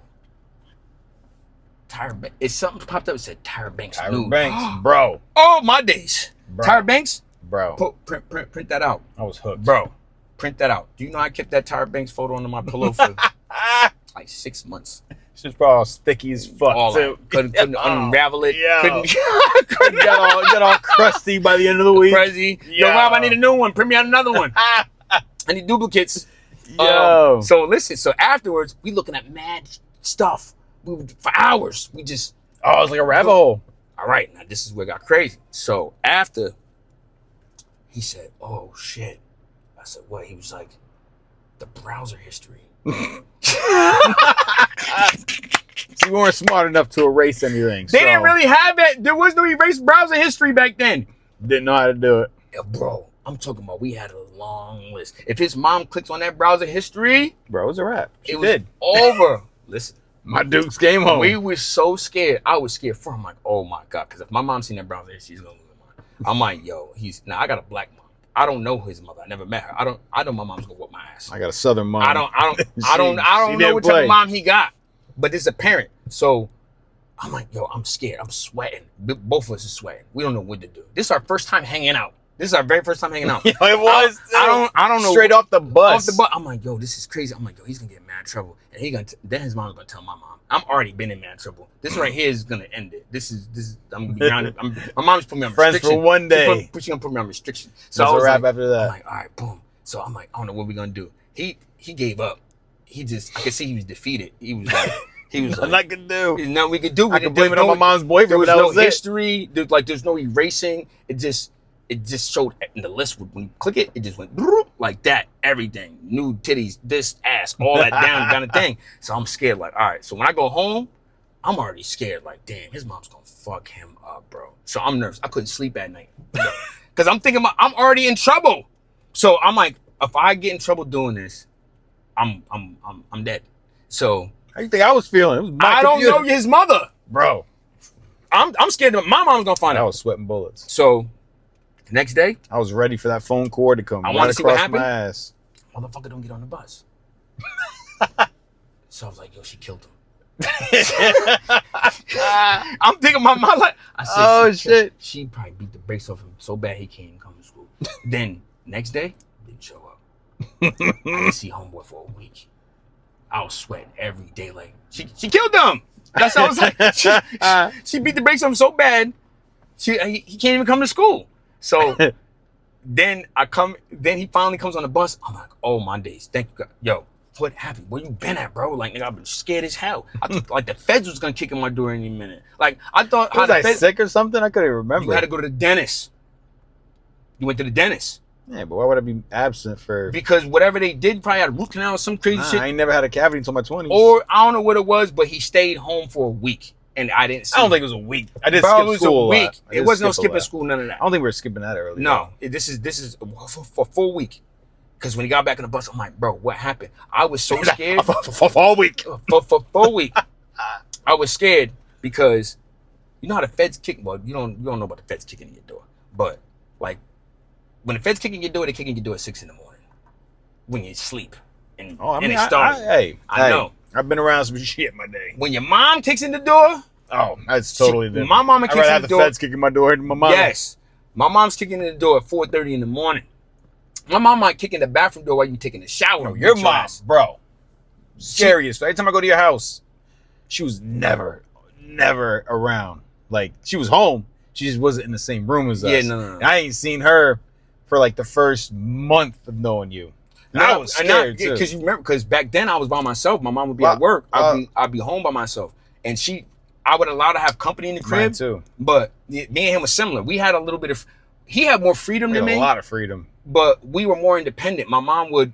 Tyra Banks. It's something popped up. It said Tyra Banks. Tyra nude. Banks, bro. Oh my days. Bro. Tyra Banks. Bro. Print that out, I was hooked. bro. Print that out. Do you know I kept that Tyra Banks photo under my pillow for like 6 months? She's probably all sticky as fuck All too. that. Couldn't unravel it. Yeah. Couldn't got all crusty by the end of the week. crazy. Yo, Yo. Rob, I need a new one. Print me out another one. I need duplicates. Yo. So listen. So afterwards, we looking at mad stuff. For hours. We just. Oh, it's like a rabbit hole. All right. Now this is where it got crazy. So after, he said, "Oh shit." I said, "What?" He was like, "The browser history." We weren't smart enough to erase anything. They didn't really have that. There was no erased browser history back then. Didn't know how to do it. Yeah, bro, I'm talking about we had a long list. If his mom clicks on that browser history, Bro, it was a wrap. She it was did. over. Listen, My Dukes came home. we were so scared. I was scared for him. Like, oh my God. Because if my mom seen that browser history, she's going to lose her mind. I'm like, yo, I got a black mom. I don't know his mother. I never met her. I know my mom's going to whoop my ass. I got a Southern mom. I don't She know what type didn't of mom he got. But this is a parent. So I'm like, yo, I'm scared. I'm sweating. Both of us are sweating. We don't know what to do. This is our first time hanging out. This is our very first time hanging out. Yo, it was. I don't know. Straight off the bus. Off the bus. I'm like, yo, this is crazy. I'm like, yo, he's gonna get in mad trouble, and then his mom's gonna tell my mom. I'm already been in mad trouble. This right here is gonna end it. This is. I'm gonna be grounded. My mom's put me on Friends restriction. for one day. She's gonna put me on restriction. So That's I was a wrap like, after that. I'm like, all right, boom. So I'm like, I don't know what we're gonna do. He gave up. I could see he was defeated. He was like. Nothing I could do. There's nothing we could do. I could blame it on my mom's boyfriend. There was but that no was it. history. There's no erasing. It just showed in the list. When you click it, it just went like that. Everything, new titties, this ass, all that down kind of thing. So I'm scared. Like, all right. So when I go home, I'm already scared. Like, damn, his mom's gonna fuck him up, bro. So I'm nervous. I couldn't sleep at night because I'm thinking I'm already in trouble. So I'm like, if I get in trouble doing this, I'm dead. So. How you think I was feeling? It was my I computer. don't know his mother, Bro. I'm scared that my mom's gonna find I out. was sweating bullets. So, the next day, I was ready for that phone cord to come. I want to see what across happened. my ass. Motherfucker don't get on the bus. So I was like, yo, she killed him. I'm thinking my like, I said, Oh, shit. She probably beat the brakes off him so bad he can't even come to school. Then next day, didn't show up. I didn't see homeboy for a week. I was sweating every day. Like she killed him. That's how I was like. She beat the brakes on him so bad. He can't even come to school. So then he finally comes on the bus. I'm like, oh my days. Thank you, God. Yo, what happened? Where you been at, bro? Like, nigga, I've been scared as hell. I thought like the feds was gonna kick in my door any minute. Like I thought, Was I sick or something? I couldn't remember. You had to go to the dentist. You went to the dentist. Yeah, but why would I be absent for? Because whatever they did, probably had a root canal or some crazy shit. I ain't never had a cavity until my 20s. Or I don't know what it was, but he stayed home for a week, and I didn't see I don't him. think it was a week. I did Bro, skip it was school a week. lot. It wasn't no skip a skipping lot. school, none of that. I don't think we were skipping that early. No, this is for a full week. Because when he got back in the bus, I'm like, bro, what happened? I was so scared. for all week. For 4 weeks, I was scared because you know how the feds kick. Well, you don't know about the feds kicking in your door, but like when the feds kicking your door, they kicking your door at 6 a.m. when you sleep. And it started. I know. I've been around some shit in my day. When your mom kicks in the door, oh, that's totally different. My mama kicks in the have the door. feds kicking my door than my mom. Yes, my mom's kicking in the door at 4:30 in the morning. My mom might kick in the bathroom door while you taking a shower. No, your mom, ass. bro. Scariest. Every time I go to your house, she was never around. Like, she was home. She just wasn't in the same room as us. Yeah, no. I ain't seen her for like the first month of knowing you. And I was scared too. Because you remember, because back then I was by myself. My mom would be at work. I'd be home by myself, and I would allow to have company in the crib Mine too. But me and him was similar. We had a little bit of. He had more freedom than me. A lot of freedom. But we were more independent. My mom would.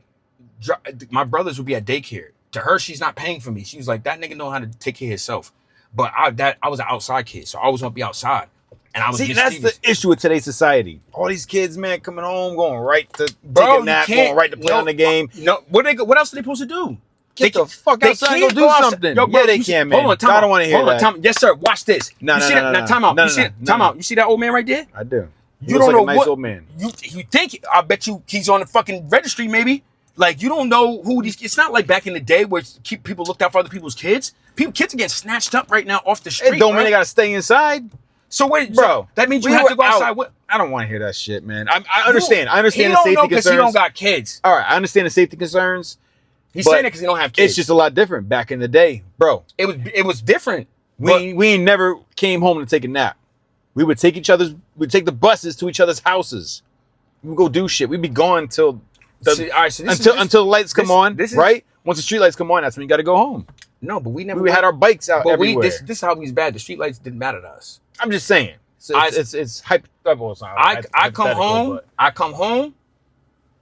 My brothers would be at daycare. To her, she's not paying for me. She was like, that nigga know how to take care of himself. But I was an outside kid, so I always want to be outside. And I was. See, that's the issue with today's society. All these kids, man, coming home, going right to take a nap, you can't, going right to play on the game. No, what else are they supposed to do? Get the fuck outside and go do something. Yo, bro, yeah, they can, man. Hold on, I don't want to hear that. Hold on, yes, sir. Watch this. No, you see that? Now, time out. Time out. You see that old man right there? I do. You don't know like a nice old man. You think? I bet you he's on the fucking registry, maybe. Like, you don't know who these. It's not like back in the day where people looked out for other people's kids. Kids are getting snatched up right now off the street. It don't mean they gotta stay inside. So wait, bro, so that means you have to go outside. I don't want to hear that shit, man. I understand. I understand the safety concerns. Because he don't got kids. All right, I understand the safety concerns. He's saying that because he don't have kids. It's just a lot different back in the day, bro. It was different. We ain't never came home to take a nap. We would take the buses to each other's houses. We would go do shit. We'd be gone until the lights come on, right? Once the street lights come on, that's when you got to go home. No, but we never. We had our bikes out everywhere. This is how we was bad. The street lights didn't matter to us. I'm just saying. So it's hypothetical. I come home.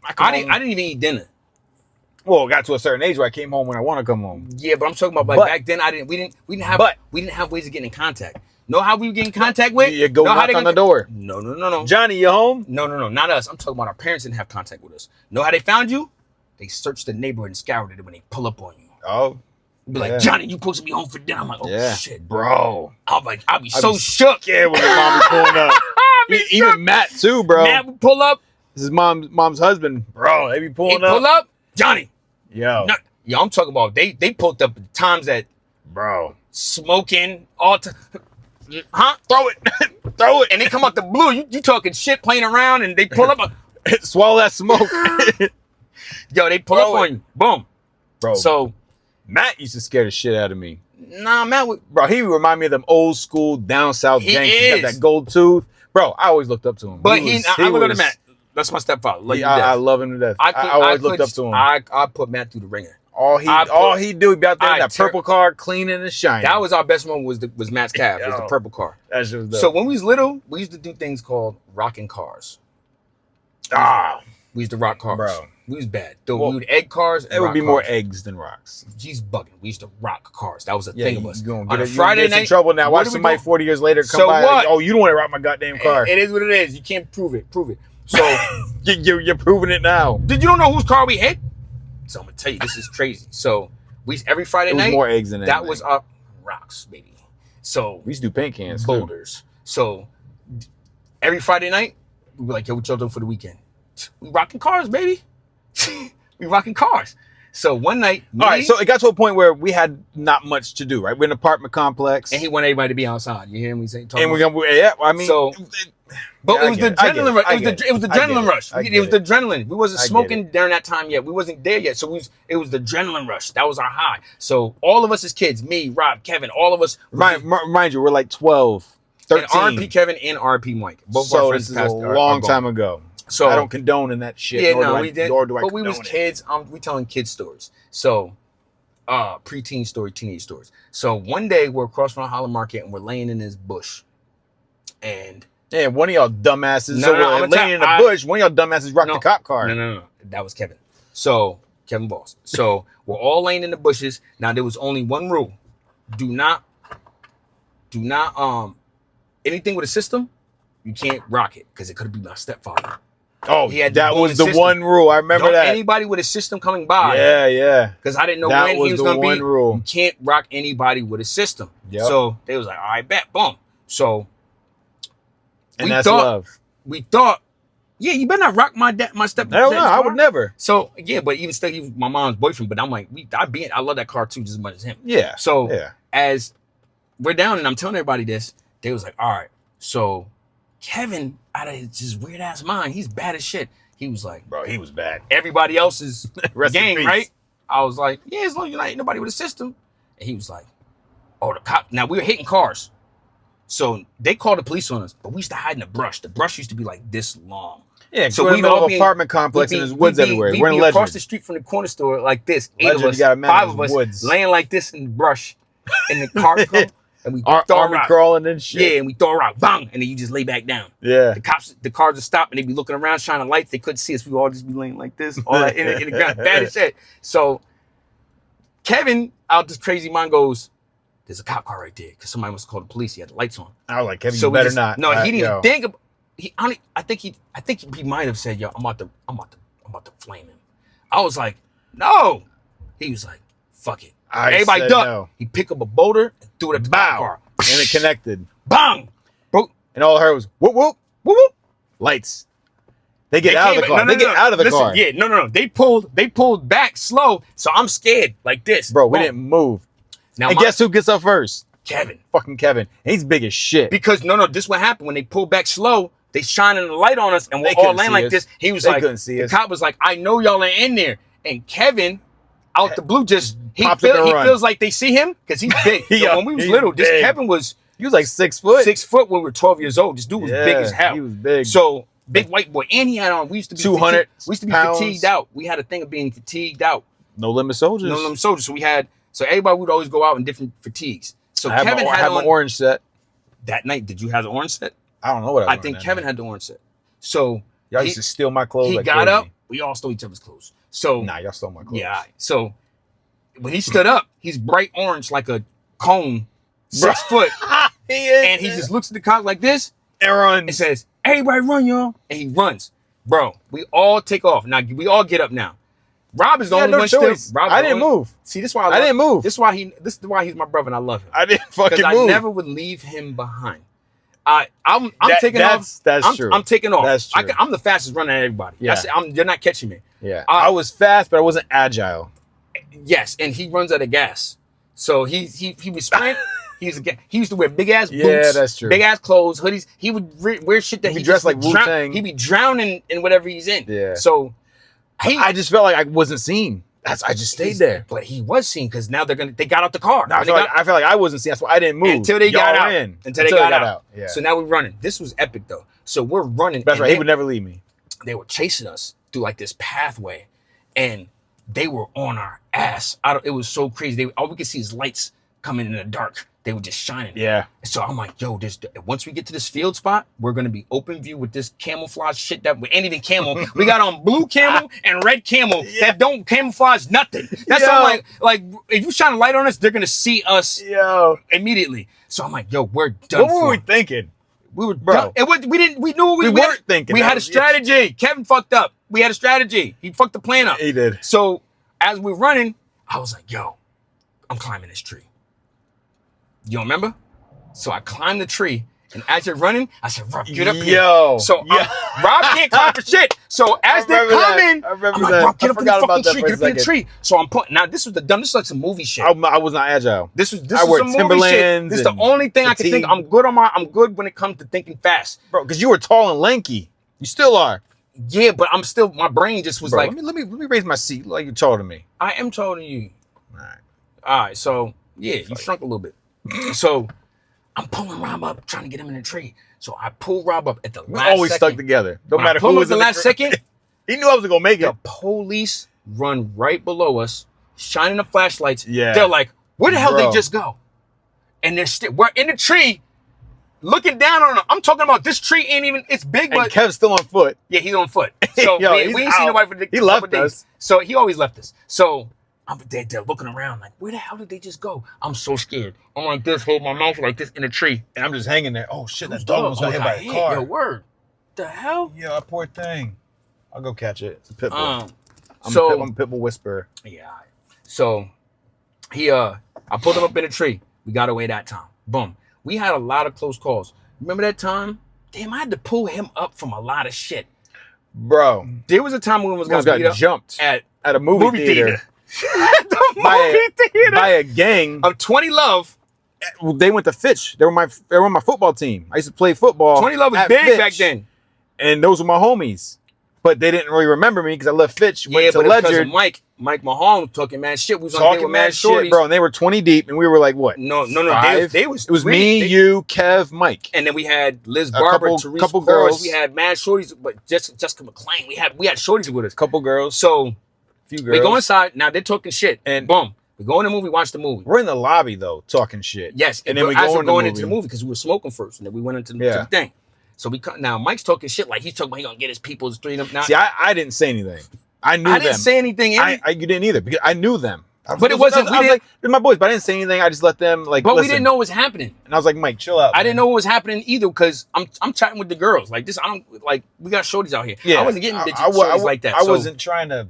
I didn't even eat dinner. Well, it got to a certain age where I came home when I want to come home. Yeah, but I'm talking about back then. We didn't have ways of getting in contact. Know how we would get in contact with? You go knock on the door. No. Johnny, you home? No, not us. I'm talking about our parents didn't have contact with us. Know how they found you? They searched the neighborhood and scoured it when they pull up on you. Oh. Be like, Johnny, you supposed to be home for dinner. I'm like, oh shit, bro. I'll be so shook. Yeah, when your mom be pulling up. Even Matt too, bro. Matt would pull up. This is mom's husband, bro. They be pulling up. Pull up, Johnny. Yo, I'm talking about they pulled up at times that bro. Smoking, all huh? Throw it. Throw it. And they come out the blue. You talking shit, playing around, and they pull up. Swallow that smoke. Yo, they pull Throw up it. on you. Boom. Bro. So, Matt used to scare the shit out of me. nah, man. Bro, he remind me of them old school down south He gangsters. is. Got that gold tooth. Bro, I always looked up to him. But I look at Matt. That's my stepfather. I love him to death. I always looked up to him. I put Matt through the ringer. All he do, he be out there in that purple car, cleaning and shining. That was our best moment. Was Matt's cab. Was the purple car. That shit was dope. So when we was little, we used to do things called rocking cars. We used to rock cars. Bro. We was bad. We would egg cars. It would be more eggs than rocks. She's bugging. We used to rock cars. That was a thing of us. On a Friday night, in trouble now. Watch somebody 40 years later come by. What? Like, you don't want to rock my goddamn car. It is what it is. You can't prove it. Prove it. So you're proving it now. Did you don't know whose car we hit? So I'm gonna tell you, this is crazy. So every Friday night, more eggs than that was our rocks, baby. So we used to do paint cans, boulders. So every Friday night, we were like, yo, what y'all doing for the weekend? We rocking cars, baby. We rocking cars. So one night, all right. So it got to a point where we had not much to do. Right, we're in an apartment complex, and he wanted everybody to be outside. You hear me say? And we're gonna, yeah. I mean, so. But it was the adrenaline rush. It was the adrenaline rush. It was the adrenaline. We wasn't smoking during that time yet. We wasn't there yet. So it was the adrenaline rush. That was our high. So all of us as kids, me, Rob, Kevin, all of us. Mind you, we're like 12, 13. And RP Kevin and RP Mike. Both so our friends this is a long time ago. So I don't condone in that shit. Yeah, we didn't. But we was kids. We telling kids stories. So preteen story, teenage stories. So one day we're across from Holland Market and we're laying in this bush. And yeah, one of y'all dumbasses. I'm laying in the bush. One of y'all dumbasses rocked the cop car. No. That was Kevin. So Kevin Boss. So we're all laying in the bushes. Now there was only one rule: do not anything with a system, you can't rock it because it could be my stepfather. Oh, that was the one rule. I remember that. Anybody with a system coming by. Yeah. Because I didn't know when he was going to be. Rule. You can't rock anybody with a system. Yep. So they was like, all right, bet, boom. So. And that's love. We thought, yeah, you better not rock my stepdad. Hell no, I would never. So yeah, but even still, he was my mom's boyfriend. But I'm like, I love that car too, just as much as him. Yeah. So as we're down and I'm telling everybody this, they was like, all right. So Kevin, out of his weird ass mind, he's bad as shit. He was like, bro, he was bad. Everybody else is gang, right? I was like, yeah, as long as you're not hitting nobody with a system. And he was like, oh, the cop. Now we were hitting cars. So they called the police on us, but we used to hide in the brush. The brush used to be like this long. Yeah, so we'd all be apartment complex and there's woods everywhere. We're in Legend. Across the street from the corner store like this. 8 of us, 5 of us, laying like this in the brush. And the car come, and we throw a rock. Crawling and shit. Yeah, and we throw a rock, bang, and then you just lay back down. Yeah. The cars would stop, and they'd be looking around, shining lights. They couldn't see us. We would all just be laying like this, all that in the ground. Bad as shit. So Kevin, out this crazy mind goes, there's a cop car right there because somebody must call the police. He had the lights on. I was like, Kevin, you better not. No, he didn't even think about. I think he might have said, "Yo, I'm about to flame him." I was like, "No." He was like, "Fuck it." Everybody duck. No. He picked up a boulder and threw it at the cop car, and it connected. Bang! Bro. And all I heard was whoop whoop whoop whoop. Lights. They get out of the car. They get out of the car. Yeah, no. They pulled back slow, so I'm scared like this. Bro, we didn't move. Now, and guess who gets up first? Kevin. Fucking Kevin. And he's big as shit. Because, this is what happened. When they pulled back slow, they shining the light on us, and we're all laying like this. He was like, the cop was like, I know y'all are in there. And Kevin, out the blue, he feels like they see him because he's big. When we was little, Kevin was... He was like 6 foot. 6 foot when we were 12 years old. This dude was big as hell. He was big. So, big white boy. And he had on... We used to be 200 We used to be fatigued out. We had a thing of being fatigued out. No limit soldiers. So everybody would always go out in different fatigues. So Kevin had an orange set. That night, did you have the orange set? I don't know what I think Kevin had the orange set. So y'all used to steal my clothes. He got up. We all stole each other's clothes. So y'all stole my clothes. Yeah. So when he stood up, he's bright orange like a cone, 6 foot. And he just looks at the cop like this and runs and says, "Everybody run, y'all!" And he runs. Bro, we all take off. Now we all get up now. Rob is the only one still. I didn't move. See, this is why I didn't move. This is why he's my brother and I love him. I didn't fucking move. I never would leave him behind. I'm taking off. That's true. I'm taking off. That's true. I'm the fastest runner at everybody. Yeah. You're not catching me. Yeah. I was fast, but I wasn't agile. Yes, and he runs out of gas. So he would sprint. He used to wear big ass boots. Yeah, that's true. Big ass clothes, hoodies. He would wear shit that he dressed like Wu-Tang. He'd be drowning in whatever he's in. Yeah. So I just felt like I wasn't seen. I just stayed there. But he was seen because now they got out the car. No, I feel like I wasn't seen. That's why I didn't move until they got out. Until they got out. Yeah. So now we're running. This was epic though. So we're running. That's right. He would never leave me. They were chasing us through like this pathway, and they were on our ass. It was so crazy. All we could see is lights coming in the dark. They were just shining. Yeah. So I'm like, yo, once we get to this field spot, we're gonna be open view with this camouflage shit that we ain't even camo. We got on blue camo and red camo that don't camouflage nothing. That's why I'm like if you shine a light on us, they're gonna see us immediately. So I'm like, yo, we're done. What were we thinking? We were done. We knew we weren't thinking. We had a strategy. Kevin fucked up. We had a strategy. He fucked the plan up. He did. So as we're running, I was like, yo, I'm climbing this tree. You don't remember? So I climbed the tree, and as you're running, I said, Rob, get up here. So Rob can't climb for shit. So as they're coming, I'm like, Rob, get up in the fucking tree. Get up in the tree. So I'm putting. Now this was this is like some movie shit. I was not agile. This was some movie shit. This is the only thing I can think. I'm good when it comes to thinking fast, bro. Because you were tall and lanky. You still are. Yeah, but I'm still. My brain just was like. Let me raise my seat. Like you're taller than me. I am taller than you. All right. So yeah, you shrunk a little bit. So I'm pulling Rob up, trying to get him in the tree. So I pull Rob up at the last second. We always stuck together. No matter who was in the last second. He knew I was gonna make it. The police run right below us, shining the flashlights. Yeah. They're like, where the hell did they just go? And we're in the tree, looking down on them. I'm talking about this tree ain't even, it's big, but Kev's still on foot. Yeah, he's on foot. So we ain't seen nobody for the He left us. So he always left us. So they're looking around like, where the hell did they just go? I'm so scared. I'm like this, hold my mouth like this in a tree. And I'm just hanging there. Oh shit, that dog was hit by a car. Yo, word. The hell? Yeah, that poor thing. I'll go catch it. It's a pit bull. I'm a pit bull whisperer. Yeah. So I pulled him up in a tree. We got away that time. Boom. We had a lot of close calls. Remember that time? Damn, I had to pull him up from a lot of shit. Bro. There was a time when we got jumped at a movie theater. Theater by a gang of 20 Love. They went to Fitch. They were on my football team. I used to play football. 20 Love was big Fitch, back then, and those were my homies. But they didn't really remember me because I left Fitch. Went to Ledger. Mike Mahone talking mad shit. We was talking on mad shit, bro. And they were 20 deep, and we were like what? No. It was me, you, Kev, Mike, and then we had Liz Barber, couple girls. We had mad shorties, but Jessica McClain. We had shorties with us. Couple girls. So. Few girls. We go inside. Now they're talking shit. And boom. We go in the movie, watch the movie. We're in the lobby, though, talking shit. Yes. And then we go into the movie because we were smoking first. And then we went into the thing. So now Mike's talking shit like he's talking about he going to get his people. Three of them. Now, see, I didn't say anything. I knew them. I didn't say anything. You didn't either because I knew them. But it wasn't. I was like, they're my boys, but I didn't say anything. I just let them like. But we didn't know what was happening. And I was like, Mike, chill out. I didn't know what was happening either because I'm chatting with the girls like this. I don't like. We got shorties out here. Yeah. I wasn't getting bitches like that. I wasn't trying to.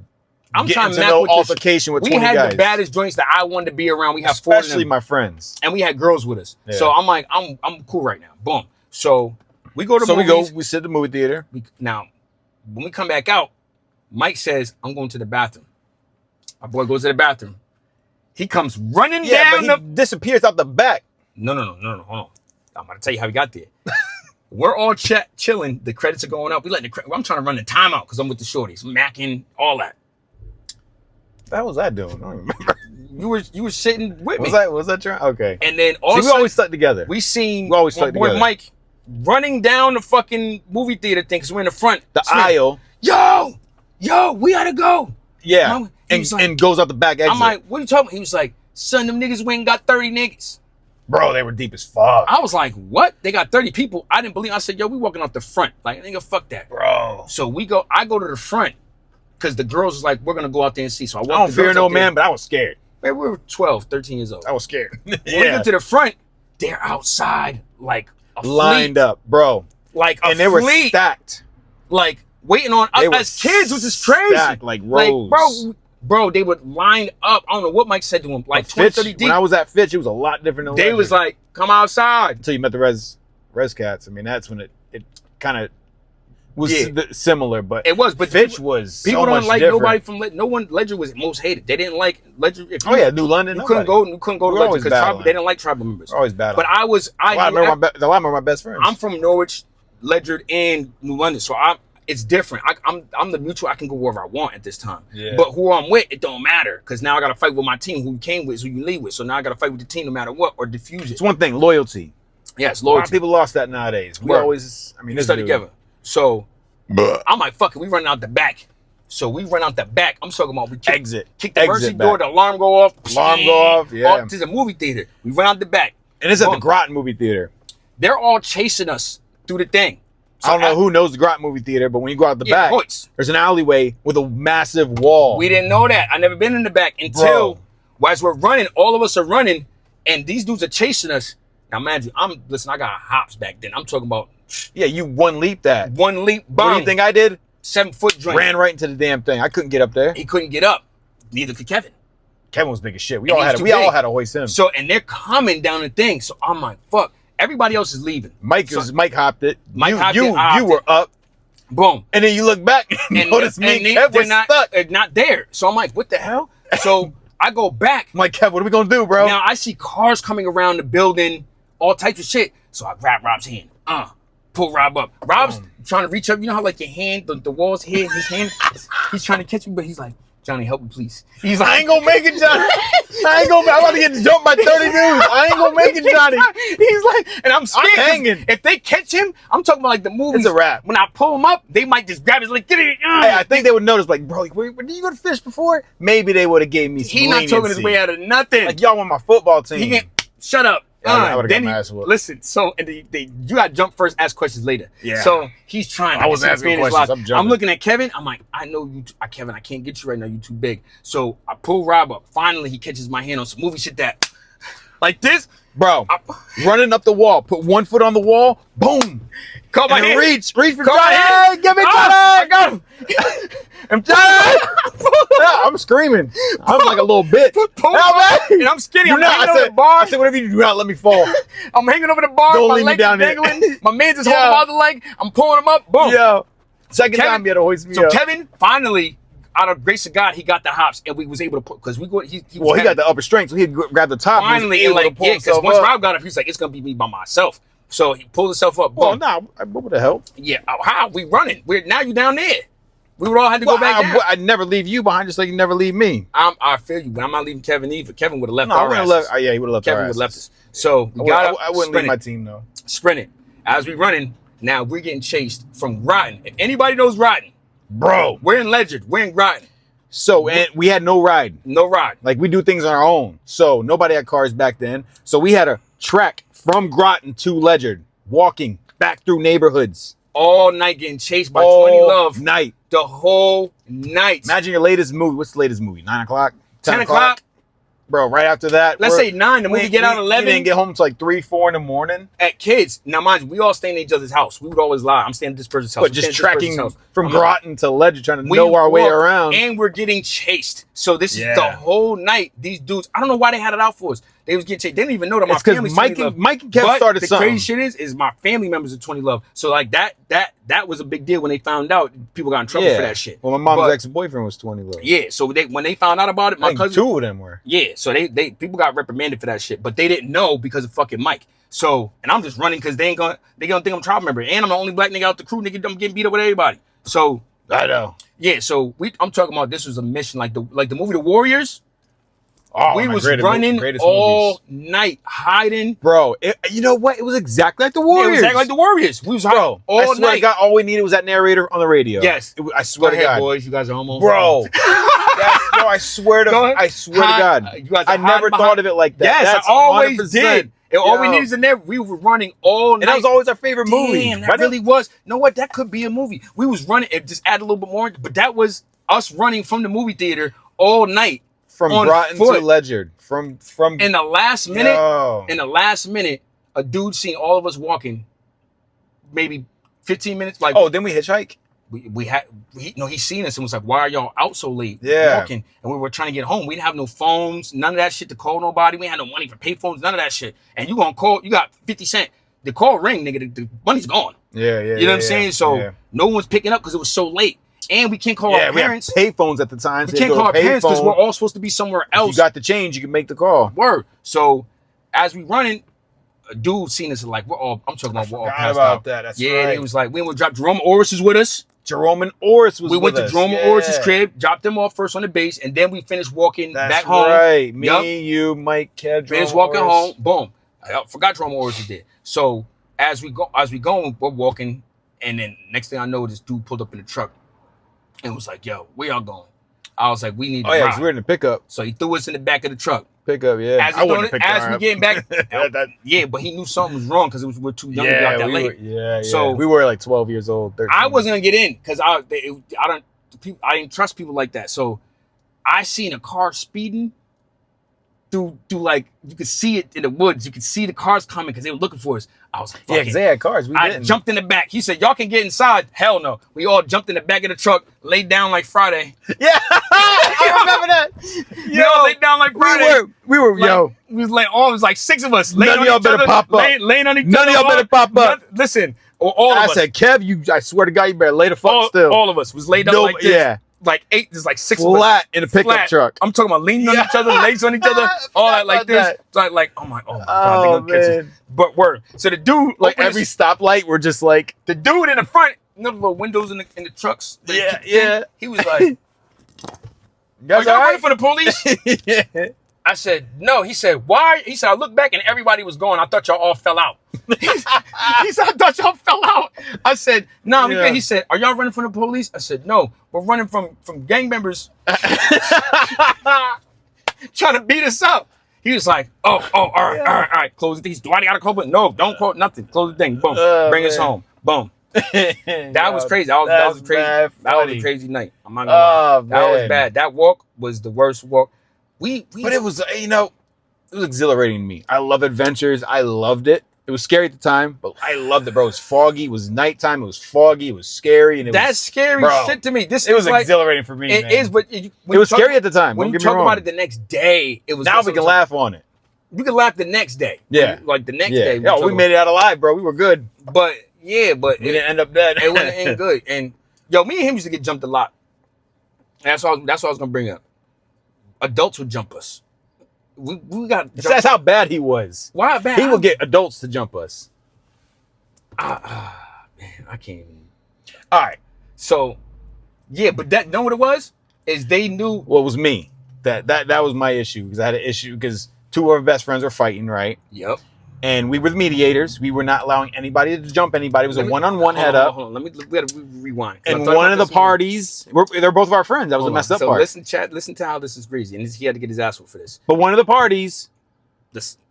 I'm trying to get into no altercation with 20 guys. We had the baddest joints that I wanted to be around. We have especially 4 of them. my friends, and we had girls with us. Yeah. So I'm like, I'm cool right now. Boom. So we go to movies. We sit at the movie theater. Now, when we come back out, Mike says, "I'm going to the bathroom." My boy goes to the bathroom. He comes running down. But he disappears out the back. No. Hold on. I'm about to tell you how he got there. We're all chilling. The credits are going up. I'm trying to run the timeout because I'm with the shorties, macking, all that. What was I doing? I don't remember. You were sitting with me. Was that your? Okay. And then we always stuck together. We always stuck together. Mike running down the fucking movie theater thing because we're in the front. The aisle. Yo, we gotta go. Yeah. And goes out the back exit. I'm like, what are you talking about? He was like, son, them niggas went and got 30 niggas. Bro, they were deep as fuck. I was like, what? They got 30 people. I didn't believe. I said, yo, we walking off the front. Like, nigga, fuck that. Bro. So I go to the front. Because the girls was like, we're going to go out there and see. So I don't fear no man, but I was scared. Man, we were 12, 13 years old. I was scared. When we get to the front, they're outside like a lined up, bro. Like and they were stacked. Like waiting on us as kids, which is crazy. Stacked, like rows. Like, bro, they would line up. I don't know what Mike said to them. Like 20, 30 deep. When I was at Fitch, it was a lot different than They was like, come outside. Until you met the res cats. I mean, that's when it kind of was similar, but it was. But Fitch was people so don't much like different. nobody from no one. Ledger was most hated. They didn't like Ledger. If you, New London. You couldn't go. You couldn't go to Ledger because they didn't like tribal members. Always bad. But I was. A lot of my best friends. I'm from Norwich, Ledger, and New London, so it's different. I'm the mutual. I can go wherever I want at this time. Yeah. But who I'm with, it don't matter because now I got to fight with my team. Who you came with, who you leave with. So now I got to fight with the team no matter what or diffuse it. It's one thing, loyalty. Yes, A lot loyalty. of people lost that nowadays. We always, we stuck together. So I'm like, fuck it, we running out the back. So we run out the back. I'm talking about we kick the emergency door, the alarm go off. Yeah. This is a movie theater. We run out the back. And it's at the Groton movie theater. They're all chasing us through the thing. So I don't know who knows the Groton movie theater, but when you go out the back, there's an alleyway with a massive wall. We didn't know that. I never been in the back until as we're running, all of us are running, and these dudes are chasing us. Now, imagine, I got hops back then. I'm talking about. Yeah, you one leap that. One leap, bang. What do you think I did? 7-foot joint. Ran right into the damn thing. I couldn't get up there. He couldn't get up. Neither could Kevin. Kevin was big as shit. We all had to hoist him. So, and they're coming down the thing. So I'm like, fuck. Everybody else is leaving. Mike hopped it. You were up. Boom. And then you look back and notice me and Kev were stuck. Not there. So I'm like, what the hell? So I go back. I'm like, Kev, what are we going to do, bro? Now I see cars coming around the building, all types of shit. So I grab Rob's hand. Pull Rob up. Rob's trying to reach up. You know how like your hand, the wall's here, his hand, he's trying to catch me, but he's like, Johnny, help me, please. He's like, I ain't gonna make it, Johnny. I'm about to get jumped by 30 dudes. I ain't gonna make it, Johnny. He's like, and I'm scared. I'm hanging. If they catch him, I'm talking about like the movies. It's a wrap. When I pull him up, they might just grab his like, get it. Hey, I think they would notice, like, bro, where did you go to fish before? Maybe they would have gave me some He not talking his way out of nothing. Like, y'all want my football team. He can't, shut up. I would've got my ass whooped. Listen, so and you got to jump first, ask questions later. Yeah. So he's trying. I was asking questions. I'm looking at Kevin. I'm like, I know you, Kevin. I can't get you right now. You too big. So I pull Rob up. Finally, he catches my hand on some movie shit that, like this, bro. Running up the wall, put one foot on the wall, boom. Call my hand. Reach for Johnny. Hey, give me Johnny. I got him. I'm Johnny. I'm screaming. I'm like a little bitch. And I'm skinny. I'm hanging over the bar. I said, whatever you do not let me fall. I'm hanging over the bar. Don't my leave me down there. My man's just holding by the leg. I'm pulling him up. Boom. Yo. Second time you had to hoist me up. So Kevin, finally, out of grace of God, he got the hops, and we was able to put, because he got the upper strength, so he grabbed the top. Finally, because once Rob got up, he was like, it's going to be me by myself. So he pulled himself up. Well, nah, what would have helped? Yeah, how? We running. Now you down there. We would all have to go back down. I'd never leave you behind, just like you never leave me. I feel you, but I'm not leaving Kevin either. Kevin would have left he would have left Kevin would have left us. So we got up, I wouldn't leave my team, though. Sprinting. As we running, now we're getting chased from Groton. If anybody knows Groton, bro, we're in Ledger. We're in Groton. So, and we had no ride. No ride. Like, we do things on our own. So, nobody had cars back then. So, we had a trek from Groton to Ledger, walking back through neighborhoods. All night getting chased by 20 Love. Night. The whole night. Imagine your latest movie. What's the latest movie? 9 o'clock? 10 o'clock? Bro, right after that. Let's say 9. The movie get out at 11. We didn't get home until like 3, 4 in the morning. At kids. Now, mind you, we all staying at each other's house. We would always lie. I'm staying at this person's house. But just tracking from Groton to Ledger, trying to know our way around. And we're getting chased. So this is the whole night. These dudes, I don't know why they had it out for us. They was getting chased. They didn't even know that my family's 20 Love. Mike and Kev started something. The crazy shit is my family members are 20 Love. So like that was a big deal when they found out. People got in trouble for that shit. Well, my mom's ex-boyfriend was 20 Love. Yeah, so when they found out about it, my cousin, 2 of them were. Yeah, so they people got reprimanded for that shit, but they didn't know because of fucking Mike. So, and I'm just running because they gonna think I'm a tribe member, and I'm the only black nigga out the crew. Nigga, I'm getting beat up with everybody. So I know. Yeah, so I'm talking about this was a mission like the movie The Warriors. Oh, we was running all night, hiding. Bro, you know what? It was exactly like the Warriors. It was exactly like the Warriors. We was hiding all night. I got all we needed was that narrator on the radio. Yes. I swear to God. Boys, you guys are almost. Bro. I swear to God. I never thought of it like that. Yes, that's I always 100%. did. And all we needed is a never. We were running all night. And that was always our favorite movie. Damn, that really was. You know what? That could be a movie. We was running. It just add a little bit more. But that was us running from the movie theater all night. From Groton to Ledger. From in the last minute, a dude seen all of us walking. Maybe 15 minutes. Like, then we hitchhike. He seen us and was like, why are y'all out so late walking? And we were trying to get home. We didn't have no phones, none of that shit to call nobody. We had no money for pay phones, none of that shit. And you gonna call, you got 50 cents. The call ring, nigga, the money's gone. Yeah. You know what I'm saying? So No one's picking up because it was so late. And we can't call our parents. We had payphones at the time. We can't call our parents because we're all supposed to be somewhere else. If you got the change, you can make the call. Word. So as we running, a dude seen us like, we're all passed out. That. That's yeah, right. it was like, we went to drop Jerome Orris is with us. Jerome and Orris was We went with to us. Jerome Orris's crib, dropped them off first on the base, and then we finished walking back home. Right. Me, you, Mike, Kev, Finished walking home. Boom. I forgot Jerome Orris was there. So as we go, we're walking, and then next thing I know, this dude pulled up in the truck and was like, "Yo, where y'all going?" I was like, "We need to ride." So we're in the pickup. So he threw us in the back of the truck. Pickup, yeah. As we getting back, yeah, but he knew something was wrong because we're too young to be out that late. So we were like 12 years old. 13. I wasn't gonna get in because I didn't trust people like that. So I seen a car speeding through like, you could see it in the woods. You could see the cars coming because they were looking for us. I was like, fuck because they had cars. I jumped in the back. He said, y'all can get inside. Hell no. We all jumped in the back of the truck, laid down like Friday. Yeah, I remember that. We all laid down like Friday. We were like, it was like, it was like 6 of us. None of y'all better pop up. Laying on each other. None of y'all better pop up. Listen, all of us. I said, Kev, I swear to God, you better lay the fuck still. All of us was laid down like this. Yeah. Like 8, there's like 6 flat of us. in a pickup truck. I'm talking about leaning on each other, legs on each other, all that like this. Like, oh my God, they're gonna catch us. But word. So the dude, like every stoplight, we're just like the dude in the front, you know the little windows in the trucks. Yeah. He was like, "Are y'all running for the police?" Yeah. I said, "No." He said, "Why?" He said, "I looked back and everybody was going. I thought y'all all fell out." He said, "I thought y'all fell out." I said, "No." He said, "Are y'all running from the police?" I said, "No, we're running from gang members trying to beat us up." He was like, "Oh, all right. Close the thing." Do I gotta close it? No, don't close nothing. Close the thing. Boom. Bring us home. Boom. That was crazy. That was crazy. That was a crazy night. I'm not gonna lie. That was bad. That walk was the worst walk. But it was, it was exhilarating to me. I love adventures. I loved it. It was scary at the time, but I loved it, bro. It was foggy. It was nighttime. It was foggy. It was scary. And that's scary shit to me. It was like, exhilarating for me. It is, but it was scary at the time. When you talk about it the next day, it was. Now we can laugh on it. You can laugh the next day. Yeah, like the next day. We made it out alive, bro. We were good. But we didn't end up dead. It wouldn't end good. And yo, me and him used to get jumped a lot. That's what I was gonna bring up. Adults would jump us. We got. That's how bad he was. Why bad? He would get adults to jump us. Man, I can't even. All right. So, yeah, but know what it was? Is they knew. Well, it was me. That was my issue because I had an issue because 2 of our best friends were fighting, right? Yep. And we were the mediators. We were not allowing anybody to jump anybody. It was a one-on-one head up. Hold on. We gotta rewind. And one of the parties, they're both of our friends. That was a messed up part. Listen to how this is crazy. And he had to get his ass whooped for this. But one of the parties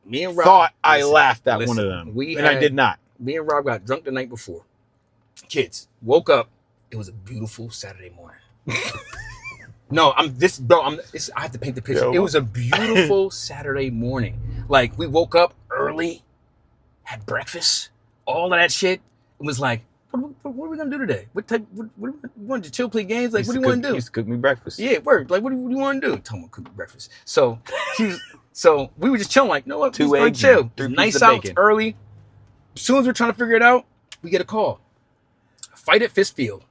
me and Rob thought I laughed at one of them. I did not. Me and Rob got drunk the night before. Kids woke up. It was a beautiful Saturday morning. No, I have to paint the picture. It was a beautiful Saturday morning. Like, we woke up early, had breakfast, all of that shit. It was like, what are we gonna do today? What we want to chill, play games? Like, what do you want to do? He used to cook me breakfast. Yeah, word. Like, what do you want to do? Tell him to cook me breakfast. So we were just chilling. Like, no, what? 2 eggs, chill. 3 Nice out, it's early. As soon as we're trying to figure it out, we get a call. Fight at Fistfield.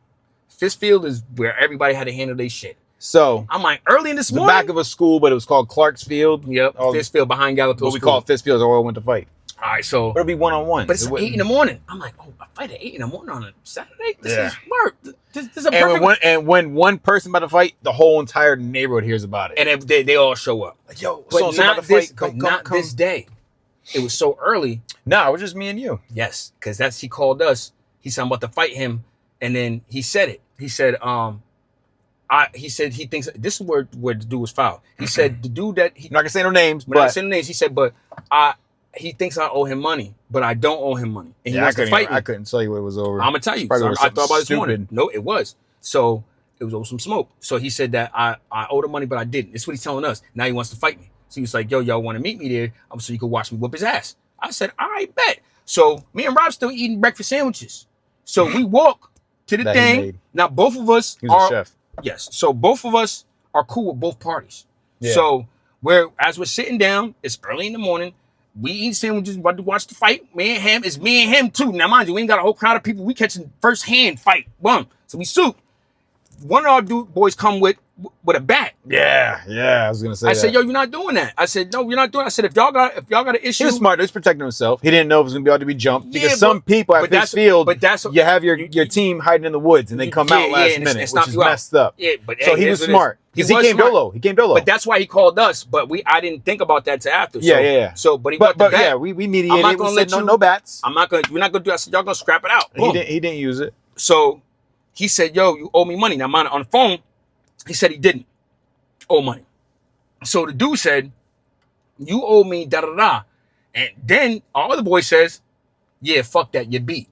Fistfield is where everybody had to handle their shit. So I'm like, early in this morning. The back of a school, but it was called Clark's Field. Yep, Fistfield behind Gallup Hill. What we call it Fistfield is where we went to fight. All right, so it'll be one-on-one. But it's 8 in the morning. I'm like, oh, a fight at 8 in the morning on a Saturday? This is work. This is a perfect. And when one person about to fight, the whole entire neighborhood hears about it. And they all show up. Like, yo, but not this, this day. It was so early. No, it was just me and you. Yes, because he called us. He said I'm about to fight him, and then he said it. He said, he said he thinks this is where the dude was foul. He said the dude that I'm not gonna say no names, but not saying no names. He said, but he thinks I owe him money, but I don't owe him money, and he wants to fight me. I couldn't tell you what it was over. I'm gonna tell you. So I thought about this morning. No, it was. So it was over some smoke. So he said that I owed him money, but I didn't. That's what he's telling us. Now he wants to fight me. So he was like, yo, y'all want to meet me there? So you can watch me whoop his ass. I said, all right, bet. So me and Rob still eating breakfast sandwiches. So we walk to the thing. Now both of us are a chef. Yes. So both of us are cool with both parties. Yeah. So as we're sitting down, it's early in the morning. We eat sandwiches, about to watch the fight. Me and him, it's me and him too. Now, mind you, we ain't got a whole crowd of people. We catching first hand fight. Boom. So we soup. One of our boys come with a bat. Yeah, I was gonna say. I said, yo, you're not doing that. I said, no, you're not doing it. I said, if y'all got an issue. He was smart. He was protecting himself. He didn't know it was gonna be able to be jumped because Yeah, some people at this field, that's you have your team hiding in the woods and they come out last minute, it's which is messed up. Yeah, but so he was smart because he came dolo. He came dolo. But that's why he called us. But I didn't think about that till after. So, Yeah. So, but he got the bat. Yeah, we mediated. We said no bats. We're not gonna do that. I said, y'all gonna scrap it out. Boom. He didn't use it. So he said, yo, you owe me money. Now, mine on the phone, he said he didn't owe money. So the dude said, you owe me da-da-da. And then our other boy says, yeah, fuck that, you beat.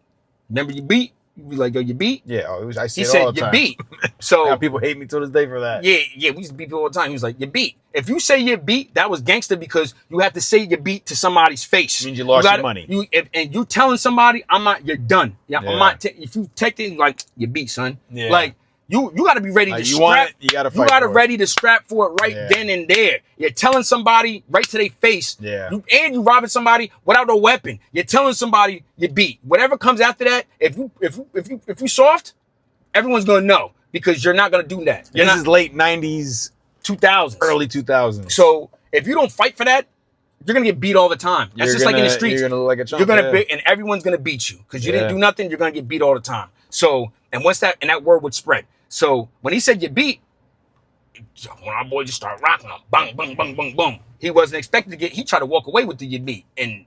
Remember you beat? You be like, yo, you beat? Yeah, I say he it said, all the time. you beat. So now people hate me to this day for that. Yeah, we used to beat people all the time. He was like, you beat. If you say you beat, that was gangster because you have to say you beat to somebody's face. It means you lost your money. And you telling somebody, you're done. Yeah. I'm not, if you take things like, you beat, son. Yeah. Like, you got to be ready to scrap. Want it, you got to fight. You got to ready to scrap for it right then and there. You're telling somebody right to their face. Yeah. You robbing somebody without a weapon. You're telling somebody you beat. Whatever comes after that, if you soft, everyone's gonna know because you're not gonna do that. This is late 90s, 2000s, early 2000s. So if you don't fight for that, you're gonna get beat all the time. That's just like in the streets. You're gonna look like a chump. You're gonna and everyone's gonna beat you because you didn't do nothing. You're gonna get beat all the time. So and once that word would spread. So when he said you beat, when our boy just started rocking him, bang, bang, bang, bang, boom. He wasn't expected to get. He tried to walk away with the you beat and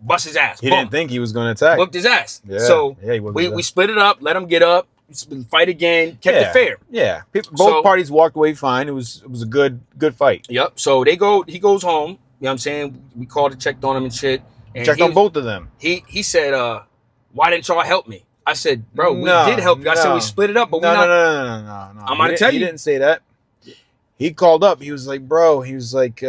bust his ass. He didn't think he was going to attack. Whooped his ass. Yeah. So we split it up, let him get up, fight again, kept it fair. Yeah, both parties walked away fine. It was a good fight. Yep. So he goes home. You know what I'm saying? We called and checked on him and shit. And checked on both of them. He said, why didn't y'all help me? I said, bro, we did help you. I said we split it up, but no. I'm gonna tell you. He didn't say that. He called up. He was like, bro. He was like,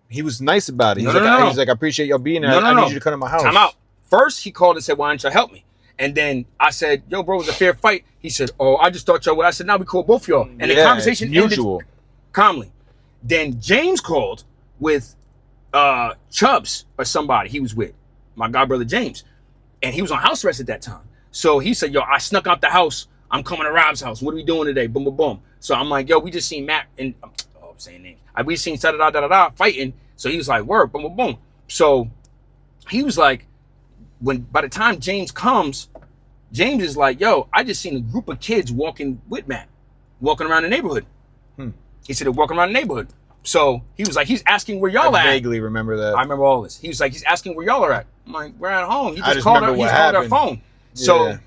he was nice about it. He's like, I appreciate y'all being there. I need you to come to my house. Time out. First, he called and said, why didn't y'all help me? And then I said, yo, bro, it was a fair fight. He said, oh, I just thought y'all would. I said, no, we called both of y'all. And the conversation ended calmly. Then James called with Chubbs or somebody he was with, my godbrother James. And he was on house arrest at that time. So he said, yo, I snuck out the house. I'm coming to Rob's house. What are we doing today? Boom, boom, boom. So I'm like, yo, we just seen Matt and I'm saying names. We seen da-da-da-da-da fighting. So he was like, word, boom, boom, boom. So he was like, by the time James comes, James is like, yo, I just seen a group of kids walking with Matt, walking around the neighborhood. He said they're walking around the neighborhood. So he was like, he's asking where y'all at. I vaguely remember that. I remember all this. He was like, he's asking where y'all are at. I'm like, we're at home. He just called our phone. So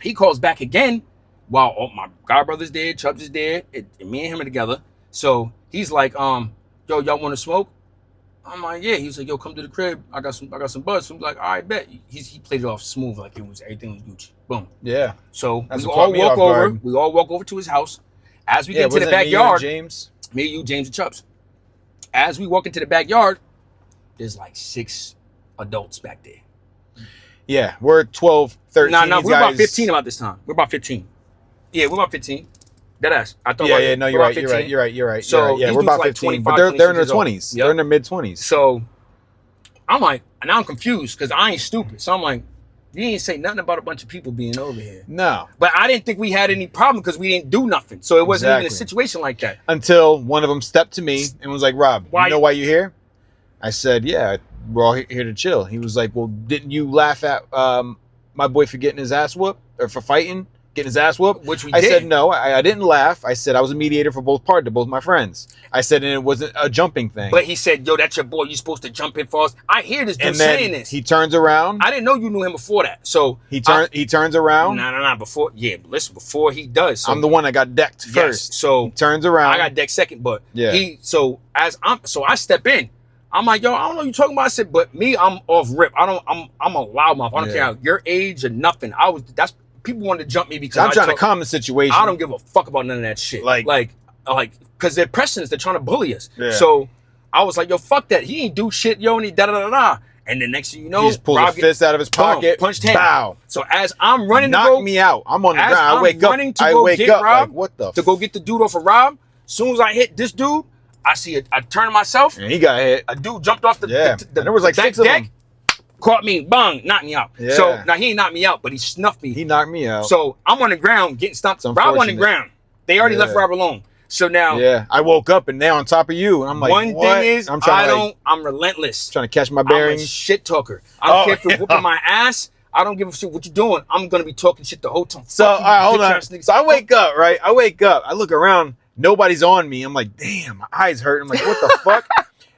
he calls back again while my godbrother's there, Chubbs is there, and me and him are together. So he's like, yo, y'all want to smoke? I'm like, yeah. He's like, yo, come to the crib. I got some buzz. So I'm like, all right, bet. He played it off smooth, like everything was Gucci. Boom. Yeah. So we all walk over to his house. As we get to the backyard, me, you, James, and Chubbs. As we walk into the backyard, there's like 6 adults back there. Yeah, we're 12, 13. No, we're about 15 about this time. We're about 15. Yeah, we're about 15. Deadass. I thought. Yeah, no, you're right. So yeah, we're about 15, but they're in their 20s. Yep. They're in their mid 20s. So I'm like, now I'm confused because I ain't stupid. So I'm like, you ain't say nothing about a bunch of people being over here. No. But I didn't think we had any problem because we didn't do nothing. So it wasn't even a situation like that. Until one of them stepped to me and was like, Rob, you know why you're here? I said, yeah, we're all here to chill. He was like, well, didn't you laugh at my boy for getting his ass whooped or for fighting, getting his ass whooped? Which we did. I said, no, I didn't laugh. I said, I was a mediator for both parties, both my friends. I said, and it wasn't a jumping thing. But he said, yo, that's your boy. You're supposed to jump in for us. I hear this dude saying this. He turns around. I didn't know you knew him before that. So he turns around. No. Before he does. So, I'm the one that got decked first. So he turns around. I got decked second, but I step in. I'm like, yo, I don't know what you're talking about. I said, but me, I'm off rip. I'm a loudmouth. I don't care your age or nothing. People wanted to jump me because I'm trying to calm the situation. I don't give a fuck about none of that shit. Like, because they're pressing us. They're trying to bully us. Yeah. So I was like, yo, fuck that. He ain't do shit, yo, and he da-da-da-da. And the next thing you know, he just pulls a fist out of his pocket, punched him. Bow. So as I'm running Knock me out. I'm on the ground. I wake up. To go get Rob, like, what the to go get the dude off of Rob. As soon as I hit this dude, I turned myself. And he got hit. A dude jumped off the there was like deck, 6 of them. caught me, bang, knocked me out. Yeah. So now he ain't knocked me out, but he snuffed me. He knocked me out. So I'm on the ground getting stomped. Rob on the ground. They already left Rob alone. So now, I woke up and they're on top of you, and I'm like, one what? thing is, I'm relentless. Trying to catch my I'm bearings. a shit talker. I don't care if you're whooping my ass. I don't give a shit what you're doing. I'm gonna be talking shit the whole time. So all right, hold on. So I wake up, right? I wake up. I look around. Nobody's on me. I'm like, damn, my eyes hurt. I'm like, what the fuck?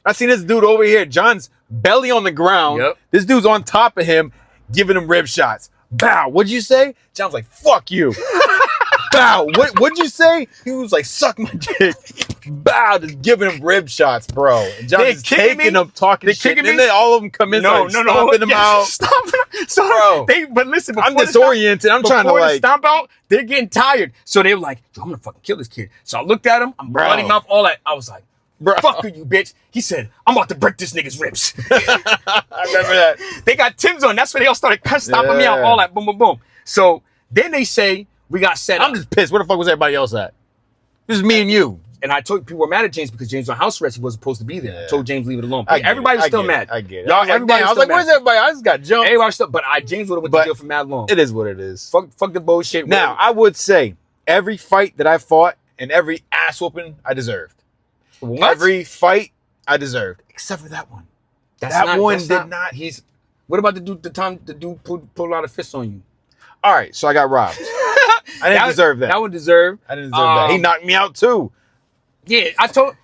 I seen this dude over here. John's belly on the ground. Yep. This dude's on top of him, giving him rib shots. Bow. What'd you say? John's like, fuck you. Bow. What'd you say? He was like, suck my dick. Bow. Just giving him rib shots, bro. And John's just taking them, talking shit. And then all of them come in, stomping them out. So bro, but listen, I'm disoriented. I'm trying to the stomp out. They're getting tired, so they were like, "Yo, I'm gonna fucking kill this kid." So I looked at him. I'm bloody mouth, all that. I was like, "Bro, fuck you, bitch." He said, "I'm about to break this nigga's ribs." I remember that. They got Tim's on. That's when they all started stomping me out. All that, boom, boom, boom. So then they say we got set up. I'm just pissed. Where the fuck was everybody else at? This is me and you. And I told people were mad at James because James was on house arrest. He wasn't supposed to be there. Yeah. I told James leave it alone. Everybody was still mad. I get it. Y'all, everybody I was like, where's everybody? I just got jumped. Everybody still, but James would have went to jail for mad long. It is what it is. Fuck the bullshit. Now, I would say every fight that I fought and every ass whooping I deserved. What? Every fight I deserved, except for that one. What about the dude pulled out a fist on you? All right, so I got robbed. I didn't deserve that. That one deserved. I didn't deserve that. He knocked me out too. Yeah, I told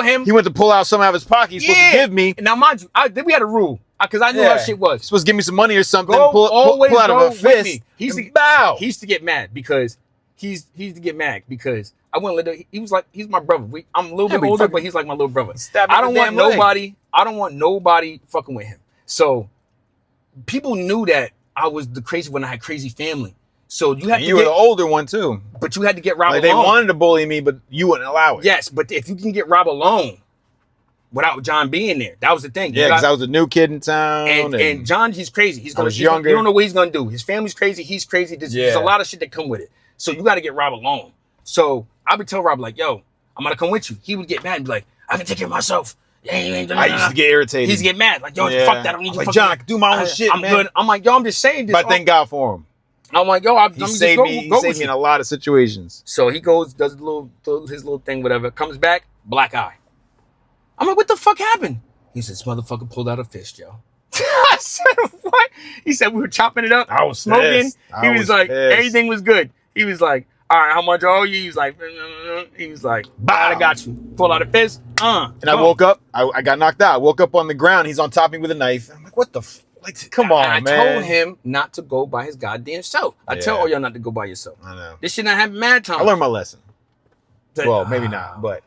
him. He went to pull out something out of his pocket. He's supposed to give me. Now, mind you, we had a rule because I knew how shit was. He's supposed to give me some money or something. Always pull out of a fist. He used to get mad because I wouldn't let him. He was like, he's my brother. I'm a little bit older, but he's like my little brother. I don't want nobody fucking with him. So people knew that I was the crazy when I had crazy family. So you were the older one too. But you had to get Rob alone. They wanted to bully me, but you wouldn't allow it. Yes, but if you can get Rob alone without John being there, that was the thing. Yeah, because I was a new kid in town. And John, he's crazy. He's younger. You don't know what he's gonna do. His family's crazy. He's crazy. There's a lot of shit that come with it. So you got to get Rob alone. So I would tell Rob like, "Yo, I'm gonna come with you." He would get mad and be like, "I can take care of myself." I used to get irritated. He'd get mad like, "Yo, fuck that. I don't need you." Like, John, I can do my own shit, I'm man. good. I'm like, "Yo, I'm just saying this." But thank God for him. I'm like, "Yo, he saved me in a lot of situations." So he goes, does his little thing, whatever. Comes back, black eye. I'm like, "What the fuck happened?" He said, "This motherfucker pulled out a fist, yo." I said, "What?" He said, "We were chopping it up. I was smoking." He was like, pissed. Everything was good. He was like, "All right, how much I owe you?" He was like, "I got you." Pull out a fist. And I woke up. I got knocked out. I woke up on the ground. He's on top of me with a knife. I'm like, what the like, come on, man. I told him not to go by his goddamn self. I tell all y'all not to go by yourself. I know. This shit not happen mad time. I learned my lesson. Well, maybe not, but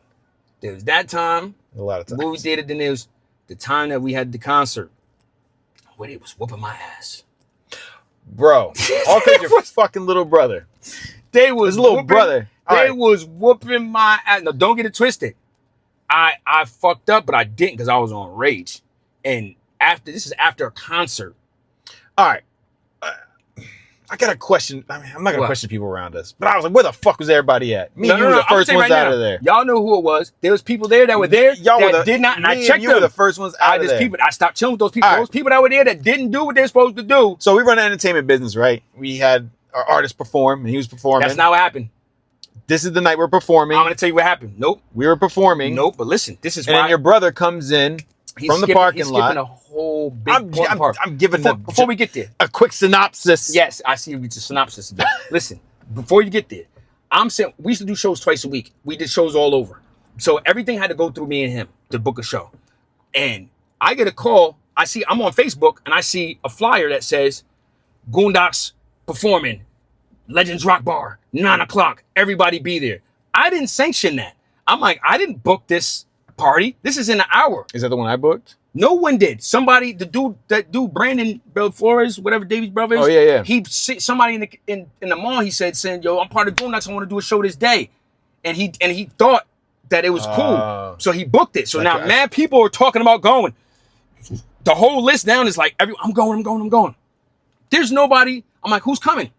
there was that time. A lot of times. Movie theater, then there was the time that we had the concert where they was whooping my ass. Bro, all because your fucking little brother. They was his little brother. They was whooping my ass. No, don't get it twisted. I fucked up, but I didn't because I was on rage. And this is after a concert. All right. I got a question. I mean, I'm not going to question people around us, but I was like, where the fuck was everybody at? Me and you were the first ones out of there. Y'all know who it was. There was people there that were there that did not, and I checked them. You were the first ones out of there. I stopped chilling with those people. Those people that were there that didn't do what they're supposed to do. So we run an entertainment business, right? We had our artist perform, and he was performing. That's not what happened. This is the night we're performing. I'm going to tell you what happened. Nope. We were performing. Nope, but listen, this is why. And then your brother comes in from the parking lot. He's skipping a whole big part. I'm giving before we get there. A quick synopsis. Yes, I see you with the synopsis. Listen, before you get there, I'm saying we used to do shows twice a week. We did shows all over. So everything had to go through me and him to book a show. And I get a call. I'm on Facebook and I see a flyer that says Goondocks performing, Legends Rock Bar, 9:00. Everybody be there. I didn't sanction that. I'm like, I didn't book this party. This is in an hour. Is that the one I booked? No one did. Somebody, that dude, Brandon Bell Flores, whatever, Davies Brothers. Oh yeah. Somebody in the mall. He said, "Yo, I'm part of Goondocks. I want to do a show this day," and he thought that it was cool, so he booked it. So now, mad people are talking about going. The whole list down is like, I'm going. There's nobody. I'm like, who's coming?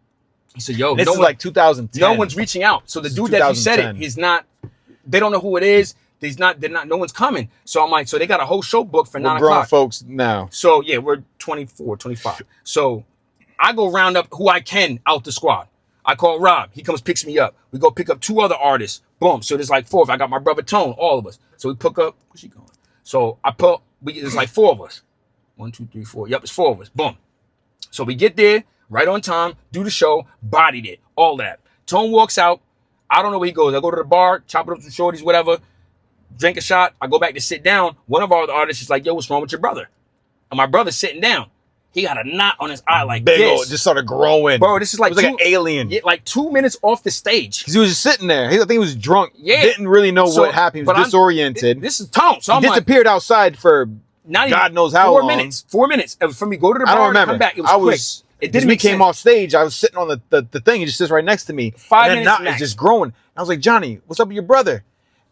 He said, "Yo, this is like 2010. No one's reaching out." So the dude that you said it, he's not. They don't know who it is. no one's coming. So I'm like, so they got a whole show booked for 9 grown o'clock. folks now. So yeah, we're 24, 25. So I go round up who I can out the squad. I call Rob. He comes, picks me up. We go pick up 2 other artists. Boom. So there's like 4. I got my brother Tone, all of us. So we pick up. Where's she going? So there's like 4 of us. 1, 2, 3, 4. Yep, it's 4 of us. Boom. So we get there right on time, do the show, bodied it, all that. Tone walks out. I don't know where he goes. I go to the bar, chop it up with some shorties, whatever, drink a shot. I go back to sit down. One of our artists is like, yo, what's wrong with your brother? And my brother's sitting down. He got a knot on his eye like Big this. old, just started growing. Bro, this is like, it was like an alien. Yeah, like 2 minutes off the stage. Because he was just sitting there. I think he was drunk. Yeah. Didn't really know what happened. He was disoriented. This is Tone. So he disappeared outside for God knows how 4 long. minutes. 4 minutes. For me, go to the bar I don't remember. and come back. It was quick. It didn't we make came sense. off stage. I was sitting on the thing. He just sits right next to me. 5 and minutes knot max. is just growing. I was like, Johnny, what's up with your brother?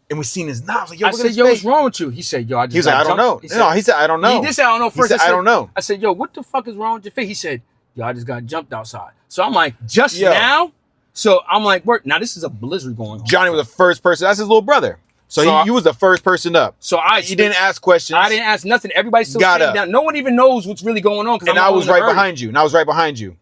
And we seen his knot. I was like, yo, I said, yo, what's wrong with you? He said, yo, I just He was like, I don't know. He said, I don't know. He did say, I don't know first. He said, I don't know. I said, yo, what the fuck is wrong with your face? He said, yo, I just got jumped outside. So I'm like, just now? So I'm like, work. Now this is a blizzard going on. Johnny was the first person. That's his little brother. So you was the first person up. So you didn't ask questions. I didn't ask nothing. Everybody's still sitting down. No one even knows what's really going on. And I was right behind you. And I was right behind you.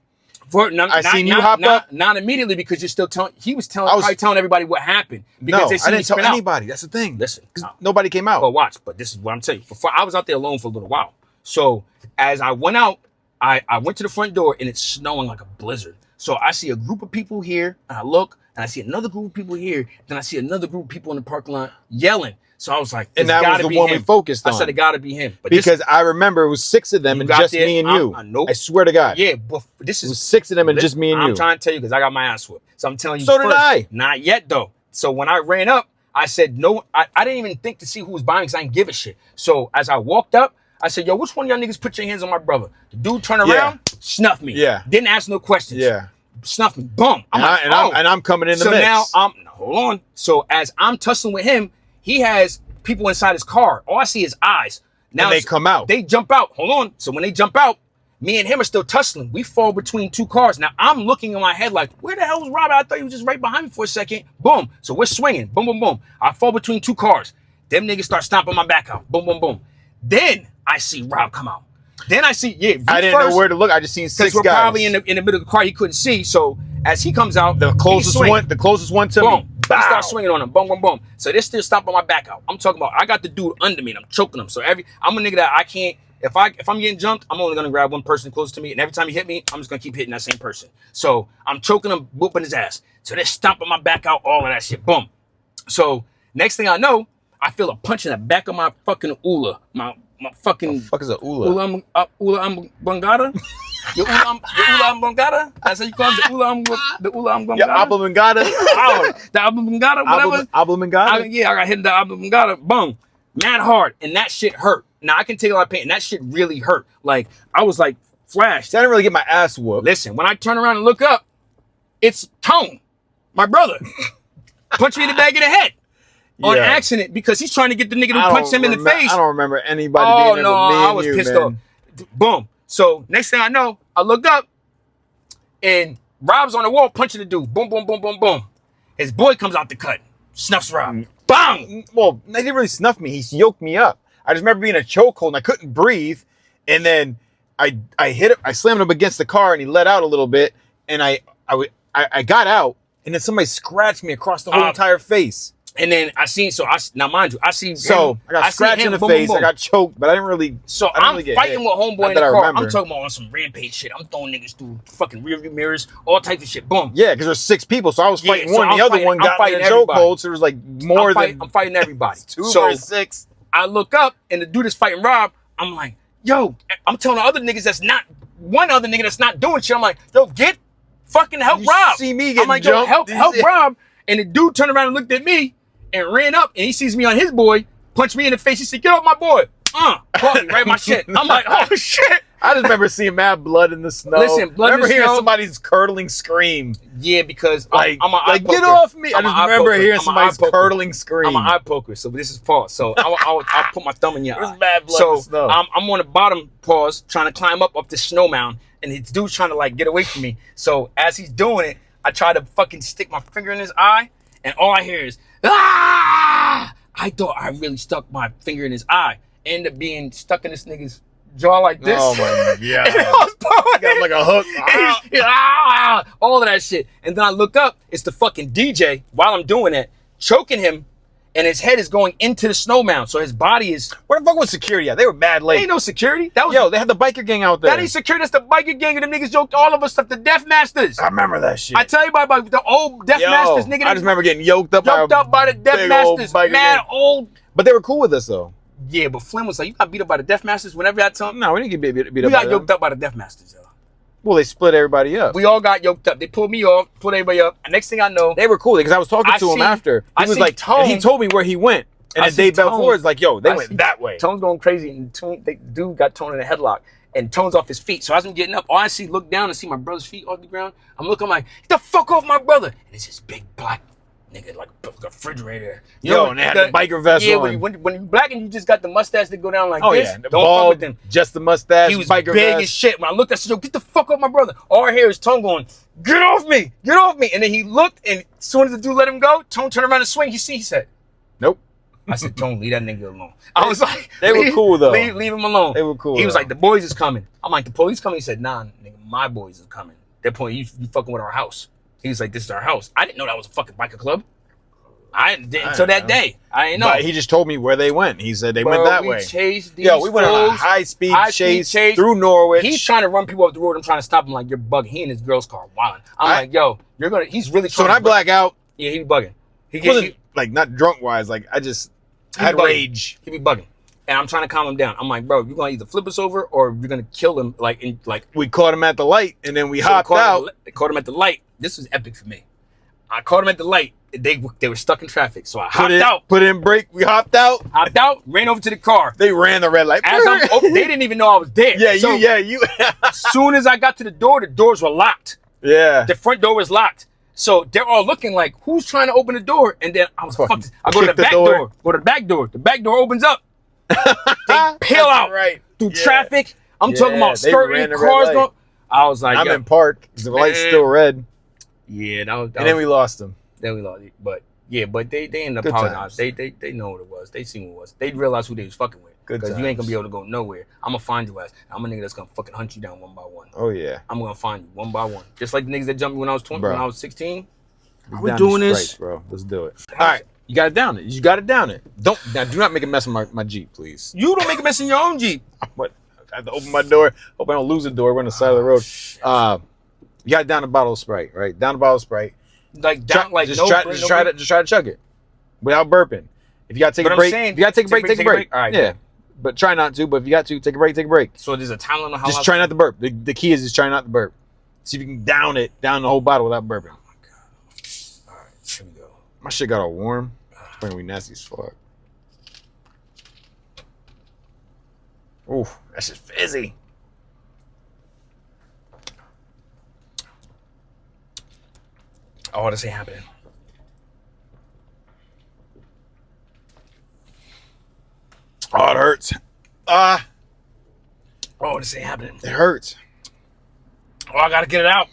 I seen you hop up. Not immediately because you're still telling. He was probably telling everybody what happened. Because I didn't tell anybody. That's the thing. Listen, nobody came out. Well, watch. But this is what I'm telling you. Before I was out there alone for a little while. So as I went out, I went to the front door and it's snowing like a blizzard. So I see a group of people here, and I look, and I see another group of people here. Then I see another group of people in the parking lot yelling. So I was like, and that was the one we focused on. I said, it got to be him. But because I remember it was 6 of them and just me and you. I swear to God. Yeah, but this is... It was 6 of them and just me and you. I'm trying to tell you because I got my ass whooped. So I'm telling you So did I. Not yet, though. So when I ran up, I said, no, I didn't even think to see who was buying because I didn't give a shit. So as I walked up, I said, yo, which one of y'all niggas put your hands on my brother? The dude turned around, snuffed me. Yeah. Didn't ask no questions. Yeah. Snuffed me. Boom. I'm coming in the mix. So now, hold on. So as I'm tussling with him, he has people inside his car. All I see is eyes. Now and they come out. They jump out. Hold on. So when they jump out, me and him are still tussling. We fall between 2 cars. Now I'm looking in my head like, where the hell was Robert? I thought he was just right behind me for a second. Boom. So we're swinging. Boom, boom, boom. I fall between 2 cars. Them niggas start stomping my back out. Boom, boom, boom. Then I see Rob come out. Then I see, I didn't know where to look. I just seen 6 guys. Because we're probably in the middle of the car. He couldn't see. So as he comes out, the closest one to me. I start swinging on him. Boom, boom, boom. So they're still stomping my back out. I'm talking about I got the dude under me and I'm choking him. So I'm a nigga that I can't, if I'm getting jumped, I'm only gonna grab one person close to me. And every time he hit me, I'm just gonna keep hitting that same person. So I'm choking him, whooping his ass. So they're stomping my back out, all of that shit. Boom. So next thing I know, I feel a punch in the back of my fucking ula. My fucking... What the fuck is a ula? Ula Bongata? The Ula Bongata? That's how you call it? The Ula Bongata? Yeah, Abba Bongata? The Abba Bongata, whatever? Abba Bongata? Yeah, I got hit in the Abba Bongata. Boom. Mad hard. And that shit hurt. Now, I can take a lot of pain. And that shit really hurt. Like, I was like, flashed. I didn't really get my ass whooped. Listen, when I turn around and look up, it's Tone, my brother. Punched me in the back of the head. On accident because he's trying to get the nigga to punch him in the face. I don't remember anybody being there with me I was pissed off. Boom. So next thing I know, I look up and Rob's on the wall punching the dude. Boom, boom, boom, boom, boom. His boy comes out the cut. Snuffs Rob. Bang! Well, they didn't really snuff me. He yoked me up. I just remember being in a chokehold and I couldn't breathe. And then I hit him. I slammed him against the car and he let out a little bit. And I got out and then somebody scratched me across the whole entire face. And then now mind you, I got scratched in the face, I got choked, but I didn't really. So I'm fighting with homeboy in the car. I'm talking about on some rampage shit. I'm throwing niggas through fucking rearview mirrors, all types of shit. Boom. Yeah, because there's 6 people, so I was fighting one. The other one got me in a chokehold, so there was like more than. I'm fighting everybody. 2 versus 6. I look up and the dude is fighting Rob. I'm like, yo, I'm telling the other niggas one other nigga that's not doing shit. I'm like, yo, fucking help Rob. See me getting I'm like, jumped. yo, help Rob. And the dude turned around and looked at me. And ran up and he sees me on his boy, punched me in the face. He said, get off my boy. Caught me right in my shit. I'm like, oh shit. I just remember seeing mad blood in the snow. Listen, blood in the snow. Hearing somebody's curdling scream. Yeah, because I'm an eye poker. Get off me. I just remember hearing somebody's curdling scream. I'm an eye poker, so this is pause. So I'll put my thumb in your eye. There's mad blood in the snow. I'm on the bottom pause, trying to climb up the snow mound, and this dude's trying to like get away from me. So as he's doing it, I try to fucking stick my finger in his eye, and all I hear is, ah! I thought I really stuck my finger in his eye. Ended up being stuck in this nigga's jaw like this. Oh my god! Got like a hook. All of that shit. And then I look up, it's the fucking DJ while I'm doing it, choking him, and his head is going into the snow mound. So his body is. Where the fuck was security at? They were mad late. Ain't no security. That was they had the biker gang out there. That ain't security. That's the biker gang, and them niggas joked all of us up. The Death Masters. I remember that shit. I tell you about the old Death Masters, nigga. I just remember getting yoked up by the Death Masters. Man, old. But they were cool with us though. Yeah, but Flynn was like, "You got beat up by the Death Masters." Whenever I tell him, no, we didn't get beat up. We got yoked up by the Death Masters, yo. Well, they split everybody up. We all got yoked up. They pulled me off, pulled everybody up. And next thing I know, they were cool because I was talking to him after. He was like, and he told me where he went. And the day before, it's like, yo, they went that way. Tone's going crazy, and the dude got Tone in a headlock, and Tone's off his feet. So as I'm getting up, all I see, look down and see my brother's feet off the ground. I'm looking, I'm like, get the fuck off my brother. And it's this big black nigga, like a refrigerator. And they had the biker vest on. Yeah, when you're black and you just got the mustache that go down like this. The bald, with him. Just the mustache, he was biker big vest. As shit. When I looked, I said, yo, get the fuck off my brother. All I hear is Tone going, get off me, get off me. And then he looked, and as soon as the dude let him go, Tone turned around and swing. He said, nope. I said, Tone, leave that nigga alone. I was like, they were cool though. Leave him alone. They were cool. He was like, the boys is coming. I'm like, the police coming? He said, nah, nigga, my boys is coming. They're point, you fucking with our house. He was like, this is our house. I didn't know that was a fucking biker club. I didn't until that day. I didn't know. But he just told me where they went. He said they went that way. Chased these we went on a high-speed chase through Norwich. He's trying to run people off the road. I'm trying to stop him like, you're bugging. He in his girl's car wilding. I'm like, yo, he's really trying so when I black out. Yeah, he be bugging. He wasn't like not drunk-wise. Like I just had rage. He be bugging. And I'm trying to calm him down. I'm like, bro, you're going to either flip us over or you're going to kill him. We caught him at the light and then we hopped out. Caught him at the light. This was epic for me. I caught him at the light. They were stuck in traffic, so I hopped out. Put in brake. We hopped out. Ran over to the car. They ran the red light. They didn't even know I was there. You. As soon as I got to the doors were locked. Yeah. The front door was locked. So they're all looking like, who's trying to open the door? And then I was fucked. I go to the back door. Go to the back door. The back door opens up. They peel out through traffic. I'm talking about skirting, cars going. I was like, I'm in park. The light's still red. Yeah, and then we lost them. Then we lost it. But they ended up apologizing. They know what it was. They seen what it was. They realized who they was fucking with. Because you ain't gonna be able to go nowhere. I'm gonna find your ass. I'm a nigga that's gonna fucking hunt you down one by one. Oh yeah. I'm gonna find you one by one. Just like the niggas that jumped me when I was 20, when I was 16. We're doing this, bro. Let's do it. All right. You got it down it. You got it down it. Do not make a mess of my Jeep, please. You don't make a mess in your own Jeep. What? I have to open my door. Hope I don't lose the door. We're on the side of the road. You got down a bottle of Sprite, right? Down a bottle of Sprite. Just try to chug it without burping. If you gotta take a break, take a break. All right, yeah. But try not to. But if you got to, take a break. So there's a time limit. Just try not to burp. The key is just try not to burp. See if you can down the whole bottle without burping. Oh my god! All right, here we go. My shit got all warm. It's gonna be nasty as fuck. Oof, that's just fizzy. Oh, this ain't happening. Oh, it hurts. Oh, this ain't happening. It hurts. Oh, I gotta get it out.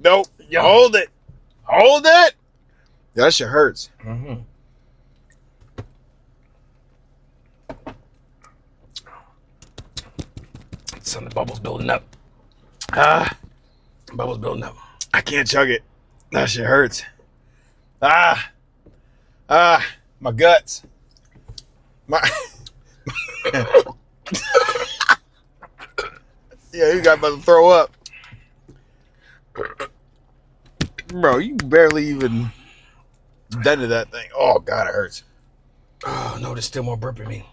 Nope. Yo. Hold it. Hold it. Yeah, that shit hurts. Mm-hmm. Son, the bubble's building up. Bubble's building up. I can't chug it. That shit hurts. My guts. Yeah, you got about to throw up. Bro, you barely even dented that thing. Oh, God, it hurts. Oh, no, there's still more burp in me.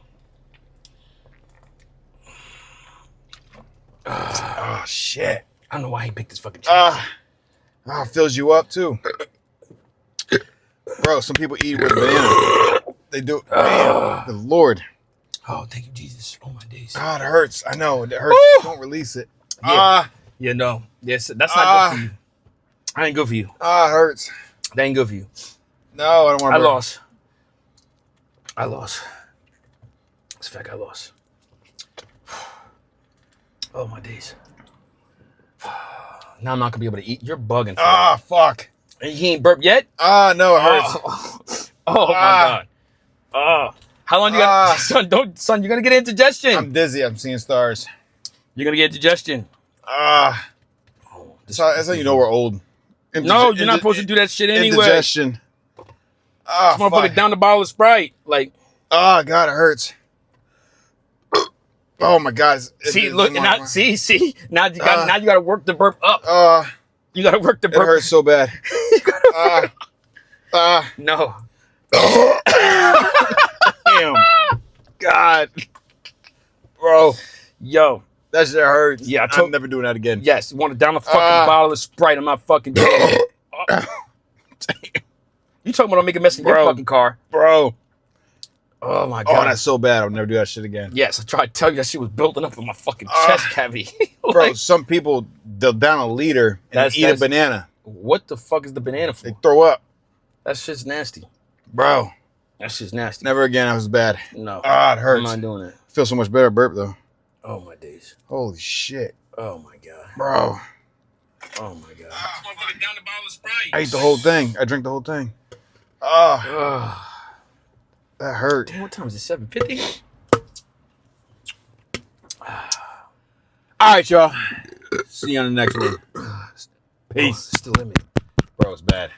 Oh, shit. I don't know why he picked this fucking chance. It fills you up, too. Bro, some people eat with banana. They do. Man, the Lord. Oh, thank you, Jesus. Oh, my days. God, it hurts. I know. It hurts. Don't release it. Yeah, no. Yes, that's not good for you. That ain't good for you. It hurts. That ain't good for you. No, I don't want to. I lost. It's a fact, I lost. Oh, my days. Now I'm not going to be able to eat. You're bugging. Fuck. He ain't burped yet? No, it hurts. Oh, my God. How long do you got, son? You're gonna get indigestion. I'm dizzy. I'm seeing stars. You're gonna get indigestion. That's how you know we're old. No, you're not supposed to do that shit anyway. Indigestion. This motherfucker down the bottle of Sprite. Like, oh God, it hurts. Oh my God. See, look, now, see. Now you got to work the burp up. You got to work the burp. It hurts so bad. No. Damn. God. Bro. Yo. That shit hurts. Yeah, I'm never doing that again. Yes, you want to down a fucking bottle of Sprite. I'm not fucking doing it. You talking about don't make a mess in your fucking car. Bro. Oh my God. Oh, that's so bad. I'll never do that shit again. Yes, I tried to tell you that shit was building up in my fucking chest cavity. Like, bro, some people, they'll down a liter and eat a banana. What the fuck is the banana for? They throw up. That shit's nasty. Bro. That shit's nasty. Never again. That was bad. No. It hurts. I'm not doing it. Feel so much better burp, though. Oh, my days. Holy shit. Oh, my God. Bro. Oh, my God. I ate the whole thing. I drank the whole thing. That hurt. Damn, what time is it? 7:50? All right, y'all. See you on the next one. Peace. Still in me. Bro, it's bad.